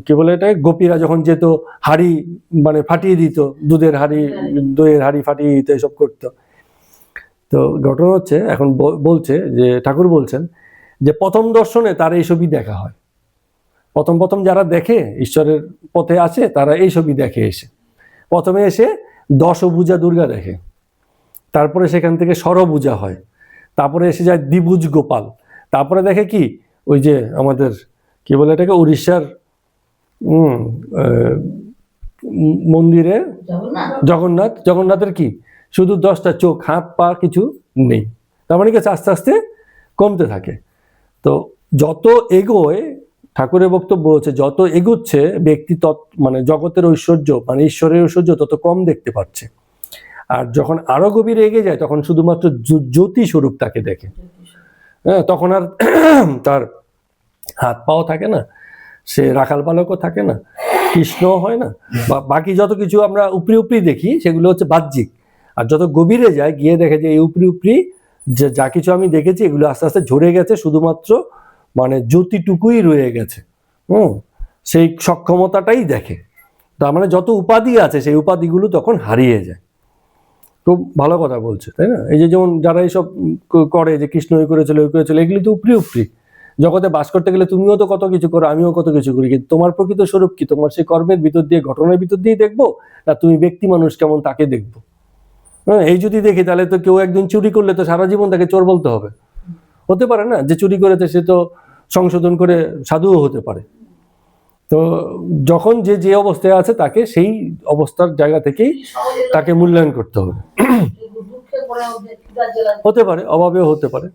কি বলে এটা, গোপীরা যখন যেত হাড়ি মানে ফাটিয়ে দিত, দুধের হাড়ি ফাটিয়ে দিত, এসব করতো। তো ঘটনা হচ্ছে এখন বলছে যে ঠাকুর বলছেন যে প্রথম দর্শনে তার এইসবই দেখা হয়। প্রথম যারা দেখে ঈশ্বরের পথে আছে তারা এইসবই দেখে। প্রথমে এসে দশভুজা দুর্গা দেখে, তারপরে সেখান থেকে ষড়ভুজা হয়, তারপরে এসে যায় দ্বিভুজ গোপাল, তারপরে দেখে কি ওই যে আমাদের কি বলে এটাকে উড়িষ্যার মন্দিরে জগন্নাথের কি শুধু 10টা চোখ, হাত পা কিছু নেই, তার মানে কি আস্তে আস্তে কমতে থাকে। তো যত এগোয়, ঠাকুরের বক্তব্য হচ্ছে যত এগোচ্ছে ব্যক্তি মানে জগতের ঐশ্বর্য মানে ঈশ্বরের ঐশ্বর্য তত কম দেখতে পাচ্ছে। আর যখন আরো গভীরে এগিয়ে যায় তখন শুধুমাত্র জ্যোতি স্বরূপ তাকে দেখে। হ্যাঁ, তখন আর তার হাত পাও থাকে না, সে রাখাল বালকও থাকে না, কৃষ্ণ হয় না, বা বাকি যত কিছু আমরা উপরি দেখি সেগুলো হচ্ছে বাহ্যিক। আর যত গভীরে যায় গিয়ে দেখে যে এই উপরি যে যা কিছু আমি দেখেছি এগুলো আস্তে আস্তে ঝরে গেছে, শুধুমাত্র মানে জ্যোতিটুকুই রয়ে গেছে। সেই সক্ষমতাটাই দেখে। তার মানে যত উপাধি আছে সেই উপাধিগুলো তখন হারিয়ে যায়। খুব ভালো কথা বলছে, তাই না? এই যে যেমন যারা এইসব করে যে কৃষ্ণ ওই করেছিল এগুলি তো উপরি। জগতে বাস করতে গেলে তুমিও তো কত কিছু করো, আমিও কত কিছু করি, কিন্তু তোমার প্রকৃত স্বরূপ কি? তোমার সেই কর্মের ভিতর দিয়ে, ঘটনার ভিতর দিয়ে দেখবো, না তুমি ব্যক্তি মানুষ কেমন তাকে দেখবো? হ্যাঁ, এই যদি দেখি তাহলে তো কেউ একদিন চুরি করলে তো সারা জীবন তাকে চোর বলতে হবে, হতে পারে না? যে চুরি করেছে সে তো সংশোধন করে সাধুও হতে পারে। তো যখন যে অবস্থায় আছে তাকে সেই অবস্থার জায়গা থেকেই তাকে মূল্যায়ন করতে হবে। হতে পারে অভাবেও হতে পারে।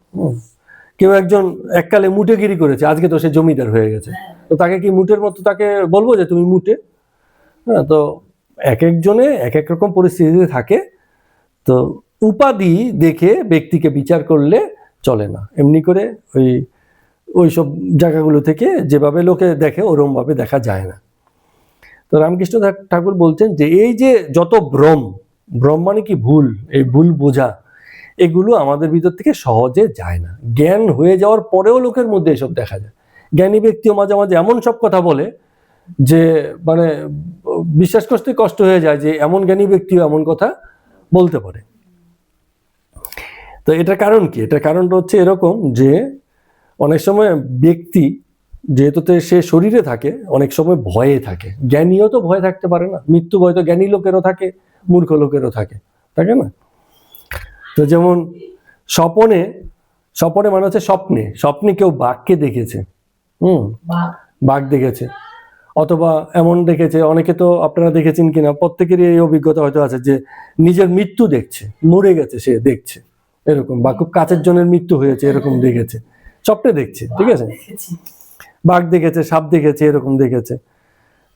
কেউ একজন এককালে মুটেগিরি করেছে, আজকে তো সে জমিদার হয়ে গেছে, তো তাকে কি মুটের মতো তাকে বলবো যে তুমি মুটে? হ্যাঁ, তো এক একজনে এক এক রকম পরিস্থিতিতে থাকে। তো উপাধি দেখে ব্যক্তিকে বিচার করলে চলে না। এমনি করে ওইসব জায়গাগুলো থেকে যেভাবে লোকে দেখে ওরম ভাবে দেখা যায় না। তো রামকৃষ্ণ ঠাকুর বলছেন যে এই যে যত ভ্রম মানে কি ভুল, এই ভুল বোঝা, এগুলো আমাদের ভিতর থেকে সহজে যায় না। জ্ঞান হয়ে যাওয়ার পরেও লোকের মধ্যে এসব দেখা যায়। জ্ঞানী ব্যক্তিও মাঝে মাঝে এমন সব কথা বলে যে মানে বিশ্বাস করতে কষ্ট হয়ে যায় যে এমন জ্ঞানী ব্যক্তিও এমন কথা বলতে পারে। তো এটার কারণ কি? এটার কারণটা হচ্ছে এরকম যে অনেক সময় ব্যক্তি যেহেতু সে শরীরে থাকে, অনেক সময় ভয়ে থাকে। জ্ঞানীও তো ভয় থাকতে পারে না, মৃত্যু ভয় তো জ্ঞানী লোকেরও থাকে, মূর্খ লোকেরও থাকে না? তো যেমন স্বপনে মানে হচ্ছে স্বপ্নে কেউ বাঘকে দেখেছে, বাঘ দেখেছে, অথবা এমন দেখেছে, অনেকে তো আপনারা দেখেছেন কিনা, প্রত্যেকেরই এই অভিজ্ঞতা হয়তো আছে যে নিজের মৃত্যু দেখছে, মরে গেছে সে দেখছে এরকম, বা খুব কাছের জনের মৃত্যু হয়েছে এরকম দেখেছে, স্বপ্নে দেখছে, ঠিক আছে? বাঘ দেখেছে, সাপ দেখেছে, এরকম দেখেছে।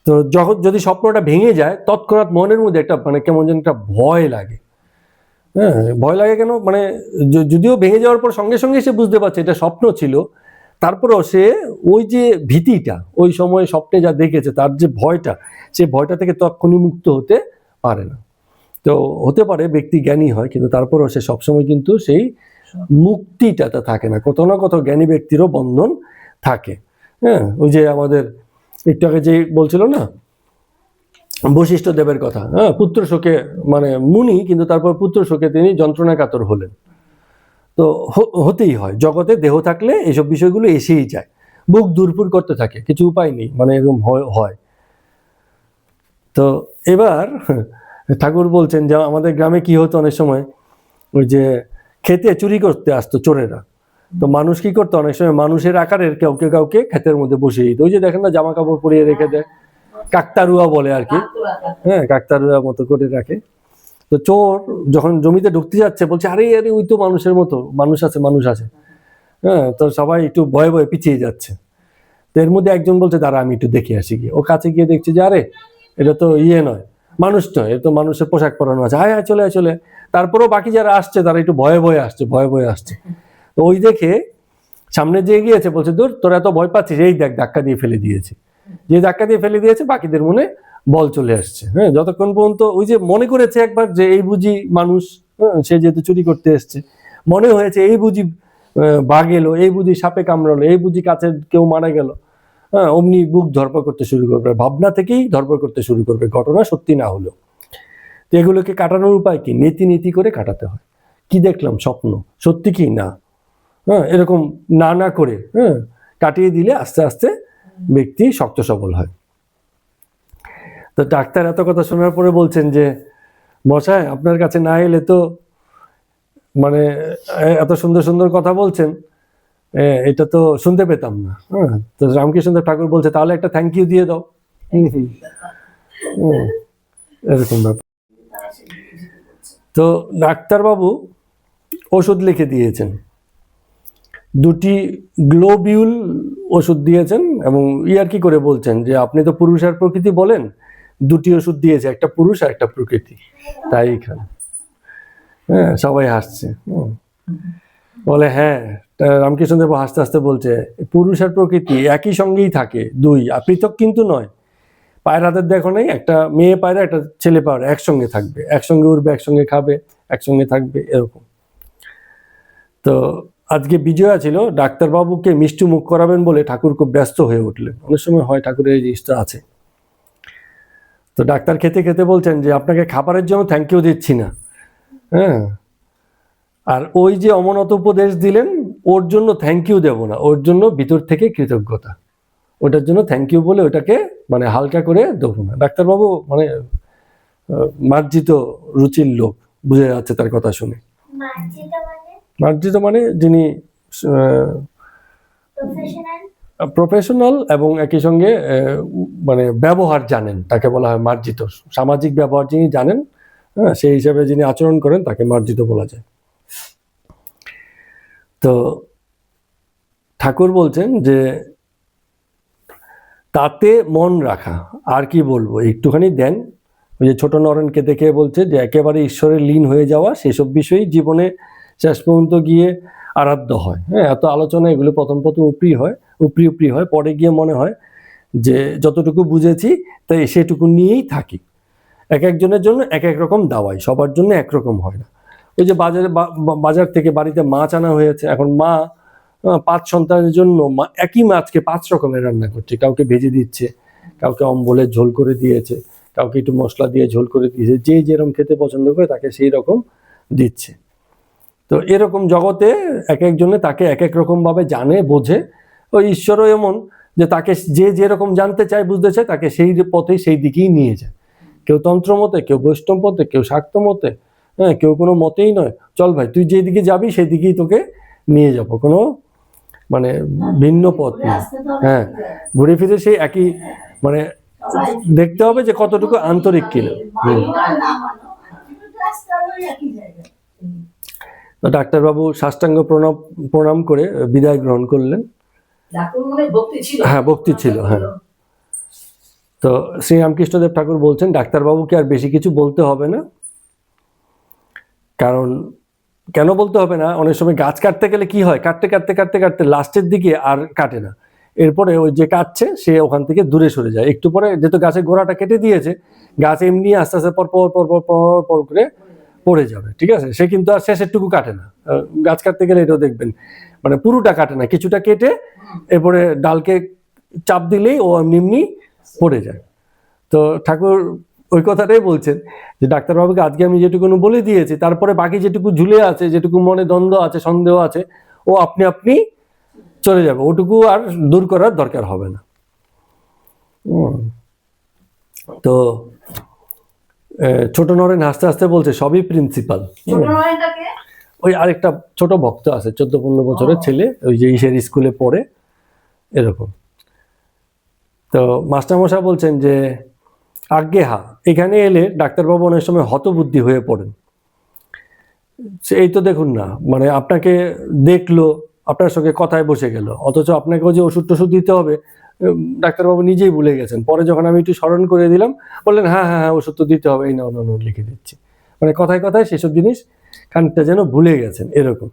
তো যখন যদি স্বপ্নটা ভেঙে যায় তৎক্ষণাৎ মনের মধ্যে একটা মানে কেমন যেন একটা ভয় লাগে। হ্যাঁ, ভয় লাগে কেন? মানে যদিও ভেঙে যাওয়ার পর সঙ্গে সঙ্গে সে বুঝতে পারছে এটা স্বপ্ন ছিল, তারপরেও সে ওই যে ভীতিটা, ওই সময় স্বপ্নে যা দেখেছে তার যে ভয়টা, সে ভয়টা থেকে তখনই মুক্ত হতে পারে না। তো হতে পারে ব্যক্তি জ্ঞানী হয়, কিন্তু তারপরেও সে সবসময় কিন্তু সেই মুক্তিটাতে থাকে না। কত না কত জ্ঞানী ব্যক্তিরও বন্ধন থাকে। হ্যাঁ, ওই যে আমাদের একটু আগে যে বলছিল না বশিষ্ঠ দেবের কথা, হ্যাঁ, পুত্র শোকে মানে মুনি, কিন্তু তারপর পুত্র শোকে তিনি যন্ত্রণা কাতর হলেন। তো হতেই হয়, জগতে দেহ থাকলে এসব বিষয়গুলো এসেই যায়, বুক দুরপুর করতে থাকে, কিছু উপায় নেই, মানে এরকম হয়। তো এবার ঠাকুর বলছেন যে আমাদের গ্রামে কি হতো অনেক সময়, ওই যে খেতে চুরি করতে আসতো চোরেরা, তো মানুষ কি করতো অনেক সময় মানুষের আকারের কাউকে কাউকে ক্ষেতের মধ্যে বসিয়ে দিত। ওই যে দেখেন না জামা কাপড় পরিয়ে রেখে দেয়, কাকতারুয়া বলে আর কি, হ্যাঁ কাকতারুয়া মতো করে রাখে। তো চোর যখন জমিতে ঢুকতে যাচ্ছে বলছে আরে আরে ওই তো মানুষের মতো, মানুষ আছে মানুষ আছে, হ্যাঁ তো সবাই একটু ভয়ে ভয়ে পিছিয়ে যাচ্ছে। তো এর মধ্যে একজন বলছে দাঁড়া আমি একটু দেখে আসি, গিয়ে ও কাছে গিয়ে দেখছে যে আরে এটা তো ইয়ে নয়, মানুষ নয়, এটা তো মানুষের পোশাক পরানো আছে, আয় আয় চলে আয় চলে। তারপরেও বাকি যারা আসছে তারা একটু ভয়ে ভয়ে আসছে, ভয়ে ভয়ে আসছে। তো ওই দেখে সামনে যে গিয়েছে বলছে দূর তোরা এত ভয় পাচ্ছিস, এই দেখ ধাক্কা দিয়ে ফেলে দিয়েছে। যে ধাক্কা দিয়ে ফেলে দিয়েছে বাকিদের মনে বল চলে আসছে। হ্যাঁ যতক্ষণ পর্যন্ত ওই যে মনে করেছে একবার যে এই বুঝি মানুষ, হ্যাঁ সে যেহেতু চুরি করতে এসছে, মনে হয়েছে এই বুঝি বাঘ এলো, এই বুঝি সাপে কামড়ালো, এই বুঝি কাছে কেউ মারা গেল, হ্যাঁ অমনি বুক ধরপড় করতে শুরু করবে, ভাবনা থেকেই ধরপড় করতে শুরু করবে, ঘটনা সত্যি না হলো। তো এগুলোকে কাটানোর উপায় কি? নীতি নীতি করে কাটাতে হয়। কি দেখলাম স্বপ্ন, সত্যি কি না, হ্যাঁ এরকম না না করে হ্যাঁ কাটিয়ে দিলে আস্তে আস্তে ব্যক্তি শক্ত সবল হয়। তো ডাক্তার এত কথা শোনার পরে বলছেন যে মশাই আপনার কাছে না এলে তো মানে এত সুন্দর সুন্দর কথা বলছেন, এটা তো শুনতে পেতাম না। হ্যাঁ তো রামকৃষ্ণদেব ঠাকুর বলছে তাহলে একটা থ্যাংক ইউ দিয়ে দাও। এরকম ব্যাপার। তো ডাক্তারবাবু ওষুধ লিখে দিয়েছেন, 2টি গ্লোবিউল ওষুধ দিয়েছেন এবং ইয়ার্কি করে বলছেন যে আপনি তো পুরুষ আর প্রকৃতি বলেন, 2টি ওষুধ দিয়েছে, একটা পুরুষ আর একটা প্রকৃতি, তাই খান। হ্যাঁ সবাই হাসছে। বলে হ্যাঁ, রামকৃষ্ণদেব হাসতে হাসতে বলছে পুরুষ আর প্রকৃতি একই সঙ্গেই থাকে, 2 আর পৃথক কিন্তু নয়। পায়ের হাতের দেখো নাই, একটা মেয়ে পায়রা একটা ছেলে পায়রা একসঙ্গে থাকবে, একসঙ্গে উঠবে, একসঙ্গে খাবে, একসঙ্গে থাকবে, এরকম। তো আজকে বিজয়া ছিল, ডাক্তারবাবুকে মিষ্টি মুখ করাবেন বলে ঠাকুর খুব ব্যস্ত হয়ে উঠলেন। অনেক সময় হয় ঠাকুরের এই জিনিসটা আছে। তো ডাক্তার খেতে খেতে বলছেন যে আপনাকে খাবারের জন্য থ্যাংক ইউ দিচ্ছি না, হ্যাঁ আর ওই যে অমনত উপদেশ দিলেন ওর জন্য থ্যাংক ইউ দেব না, ওর জন্য ভিতর থেকে কৃতজ্ঞতা, ওটার জন্য থ্যাংক ইউ বলে ওটাকে মানে হালকা করে দেবো না। ডাক্তারবাবু মানে মার্জিত রুচির লোক, বুঝে যাচ্ছে তার কথা শুনে। মার্জিত মানে যিনি প্রফেশনাল এবং একই সঙ্গে মানে ব্যবহার জানেন, তাকে বলা হয় মার্জিত। সামাজিক ব্যবহার যিনি জানেন, হ্যাঁ সেই হিসাবে যিনি আচরণ করেন তাকে মার্জিত বলা যায়। তো ঠাকুর বলছেন যে তাতে মন রাখা, আর কি বলবো, একটুখানি দেন। ওই যে ছোট নরেনকে দেখে বলছে যে একেবারে ঈশ্বরের লীন হয়ে যাওয়া, সেসব বিষয়ই জীবনে শেষ পর্যন্ত গিয়ে আরাধ্য হয়। হ্যাঁ এত আলোচনা এগুলো প্রথম উপরি হয়, পরে গিয়ে মনে হয় যে যতটুকু বুঝেছি তাই সেটুকু নিয়েই থাকি। এক একজনের জন্য এক এক রকম দাওয়াই, সবার জন্য একরকম হয় না। ওই যে বাজার থেকে বাড়িতে মাছ আনা হয়েছে, এখন মা 5 সন্তানের জন্য একই মাছকে 5 রকমের রান্না করছে, কাউকে ভেজে দিচ্ছে, কাউকে অম্বলের ঝোল করে দিয়েছে, কাউকে একটু মশলা দিয়ে ঝোল করে দিয়েছে, যে যেরকম খেতে পছন্দ করে তাকে সেই রকম দিচ্ছে। তো এরকম জগতে এক একজনে তাকে এক এক রকম ভাবে জানে, বোঝে। ওই ঈশ্বরও এমন যে তাকে যে যেরকম জানতে চায়, বুঝতে চায়, তাকে সেই পথেই সেই দিকেই নিয়ে যায়। কেউ তন্ত্র মতে, কেউ বৈষ্ণব মতে, কেউ শাক্ত মতে, হ্যাঁ কেউ কোনো মতেই নয়, চল ভাই তুই যেদিকে যাবি সেই দিকেই তোকে নিয়ে যাব, কোনো মানে ভিন্ন পথ নেই। হ্যাঁ ঘুরে ফিরে সেই একই, মানে দেখতে হবে যে কতটুকু আন্তরিক কিনা। তো ডাক্তারবাবু সাষ্টাঙ্গ প্রণাম করে বিদায় গ্রহণ করলেন। হ্যাঁ ভক্তি ছিল, হ্যাঁ। তো শ্রী রামকৃষ্ণদেব ঠাকুর বলছেন ডাক্তারবাবুকে আর বেশি কিছু বলতে হবে না, কারণ কেন বলতে হবে না, অনেক সময় গাছ কাটতে গেলে কি হয়, কাটতে কাটতে কাটতে কাটতে লাস্টের দিকে আর কাটে না, এরপরে ওই যে কাটছে সে ওখান থেকে দূরে সরে যায়, একটু পরে যেহেতু গাছের গোড়াটা কেটে দিয়েছে, গাছ এমনি আস্তে আস্তে পর করে পড়ে যাবে, ঠিক আছে, সে কিন্তু আর শেষেরটুকু কাটে না। গাছ কাটতে গেলে এটাও দেখবেন মানে পুরোটা কাটে না, কিছুটা কেটে এরপরে ডালকে চাপ দিলেই ও এমনি পড়ে যায়। তো ঠাকুর ওই কথাটাই বলছেন যে ডাক্তারবাবুকে আজকে আমি যেটুকু বলে দিয়েছি, তারপরে বাকি যেটুকু ঝুলে আছে, যেটুকু মনে দ্বন্দ্ব আছে, সন্দেহ আছে, ও আপনি চলে যাবে, ওটুকু আর দূর করার দরকার হবে না। তো ছোট নরেন হাসতে হাসতে বলছে সবই প্রিন্সিপাল। ছোট নয়নটাকে ওই আরেকটা ছোট ভক্ত আছে 14-15 বছরের ছেলে, ওই যে ইসের স্কুলে পড়ে এরকম। তো মাস্টারমশাই বলছেন যে আজ্ঞে হা, এখানে এলে ডাক্তারবাবু অনেক সময় হতবুদ্ধি হয়ে পড়েন। এই তো দেখুন না, মানে আপনাকে দেখলো, আপনার সঙ্গে কথায় বসে গেল, অথচ আপনাকেও যে ওষুধ টষুধ দিতে হবে ডাক্তারবাবু নিজেই ভুলে গেছেন। পরে যখন আমি একটু স্মরণ করে দিলাম বললেন হ্যাঁ হ্যাঁ হ্যাঁ ওষুধ তো দিতে হবে, এই নাও নাও নাও লিখে দিচ্ছি। মানে কথায় কথায় সেসব জিনিস খানিকটা যেন ভুলে গেছেন এরকম।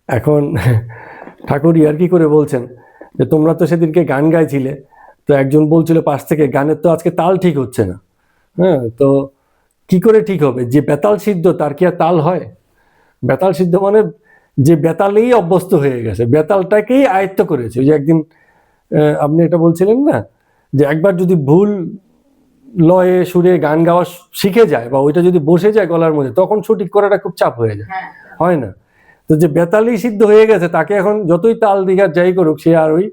এখন ঠাকুর ইয়ার্কি করে বলছেন যে তোমরা তো সেদিনকে গান গাইছিলে, তো একজন বলছিল পাশ থেকে গানের তো আজকে তাল ঠিক হচ্ছে না। হ্যাঁ, তো কি করে ঠিক হবে? যে বেতাল সিদ্ধ তার কি আর তাল হয়? বেতাল সিদ্ধ মানে যে বেতালেই অভ্যস্ত হয়ে গেছে, বেতালটাকেই আয়ত্ত করেছে। ওই যে একদিন আপনি এটা বলছিলেন না, যে একবার যদি ভুল লয়ে সুরে গান গাওয়া শিখে যায় বা ওইটা যদি বসে যায় গলার মধ্যে, তখন সঠিক করাটা খুব চাপ হয়ে যায়, হ্যাঁ হয় না? তো যে বেতালই সিদ্ধ হয়ে গেছে তাকে এখন যতই তাল দিঘার যাই করুক সে আর ওই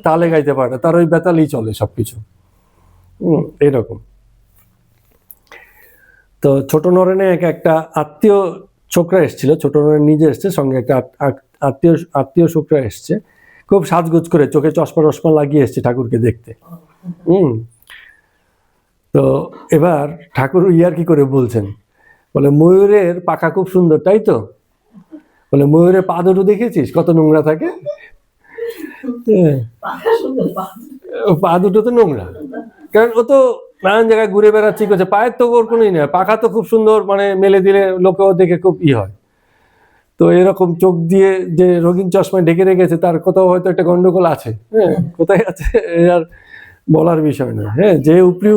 তালে গাইতে পারে না, তার ওই বেতালই চলে সবকিছু। এরকম। তো ছোট নরেনে একটা আত্মীয় ছোকরা এসেছিল, ছোট নরেন নিজে এসছে, সঙ্গে একটা আত্মীয় ছোকরা এসছে, খুব সাজগোজ করে, চোখে চশমা টশমা লাগিয়ে এসছে ঠাকুরকে দেখতে। তো এবার ঠাকুর ইয়ার্কি করে বলছেন, বলে ময়ূরের পাখা খুব সুন্দর তাই তো? বলে ময়ূরের পা দুটো দেখেছিস কত নোংরা থাকে? পাখা সুন্দর পা দুটো তো নোংরা, কারণ ও তো নানান জায়গায় ঘুরে বেড়াচ্ছি করছে, পায়ের তো ওর কোনোই নেই, পাখা তো খুব সুন্দর, মানে মেলে দিলে লোকেও দেখে খুব হয়। তো এরকম চোখ দিয়ে যে রঙিন চশমায় ঢেকে রেখেছে তার কোথাও হয়তো একটা গন্ডগোল আছে। হ্যাঁ, কোথায় আছে আর বলার বিষয় না। হ্যাঁ, যে উপরি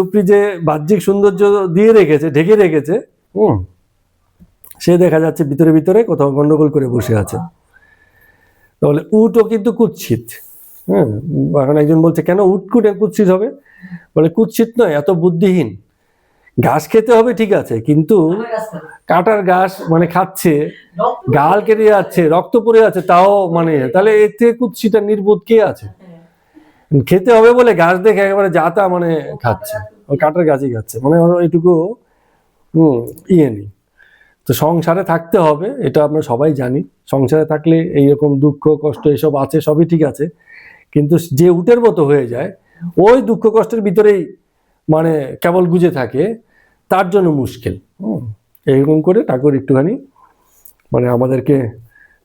উপরি যে বাহ্যিক সৌন্দর্য দিয়ে রেখেছে, ঢেকে রেখেছে, সে দেখা যাচ্ছে ভিতরে ভিতরে কোথাও গন্ডগোল করে বসে আছে। তাহলে উটও কিন্তু কুৎসিত। হ্যাঁ, এখন একজন বলছে কেন উট কুৎসিত হবে? বলে কুৎসিত নয়, এত বুদ্ধিহীন। ঘাস খেতে হবে ঠিক আছে, কিন্তু কাটার ঘাস মানে খাচ্ছে, গাল কেটে যাচ্ছে, রক্ত পড়ে যাচ্ছে, তাও মানে তাহলে এর থেকে কুৎসিত আর নির্বোধ কে আছে? খেতে হবে বলে ঘাস দেখে একেবারে যাতা মানে খাচ্ছে, ওই কাটার গাছই খাচ্ছে, মানে এইটুকু ইয়ে নেই। তো সংসারে থাকতে হবে, এটা আমরা সবাই জানি। সংসারে থাকলে এইরকম দুঃখ কষ্ট এসব আছে, সবই ঠিক আছে, কিন্তু যে উটের মতো হয়ে যায়, ওই দুঃখ কষ্টের ভিতরেই মানে কেবল গুজে থাকে, তার জন্য মুশকিল। এইরকম করে ঠাকুর একটুখানি মানে আমাদেরকে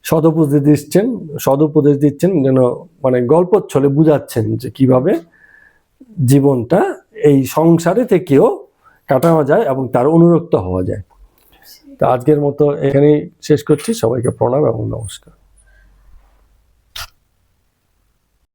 সদুপদেশ দিচ্ছেন, যেন মানে গল্প ছলে বুঝাচ্ছেন যে কিভাবে জীবনটা এই সংসারে থেকেও কাটানো যায় এবং তার অনুরক্ত হওয়া যায়। তো আজকের মতো এখানেই শেষ করছি। সবাইকে প্রণাম এবং নমস্কার।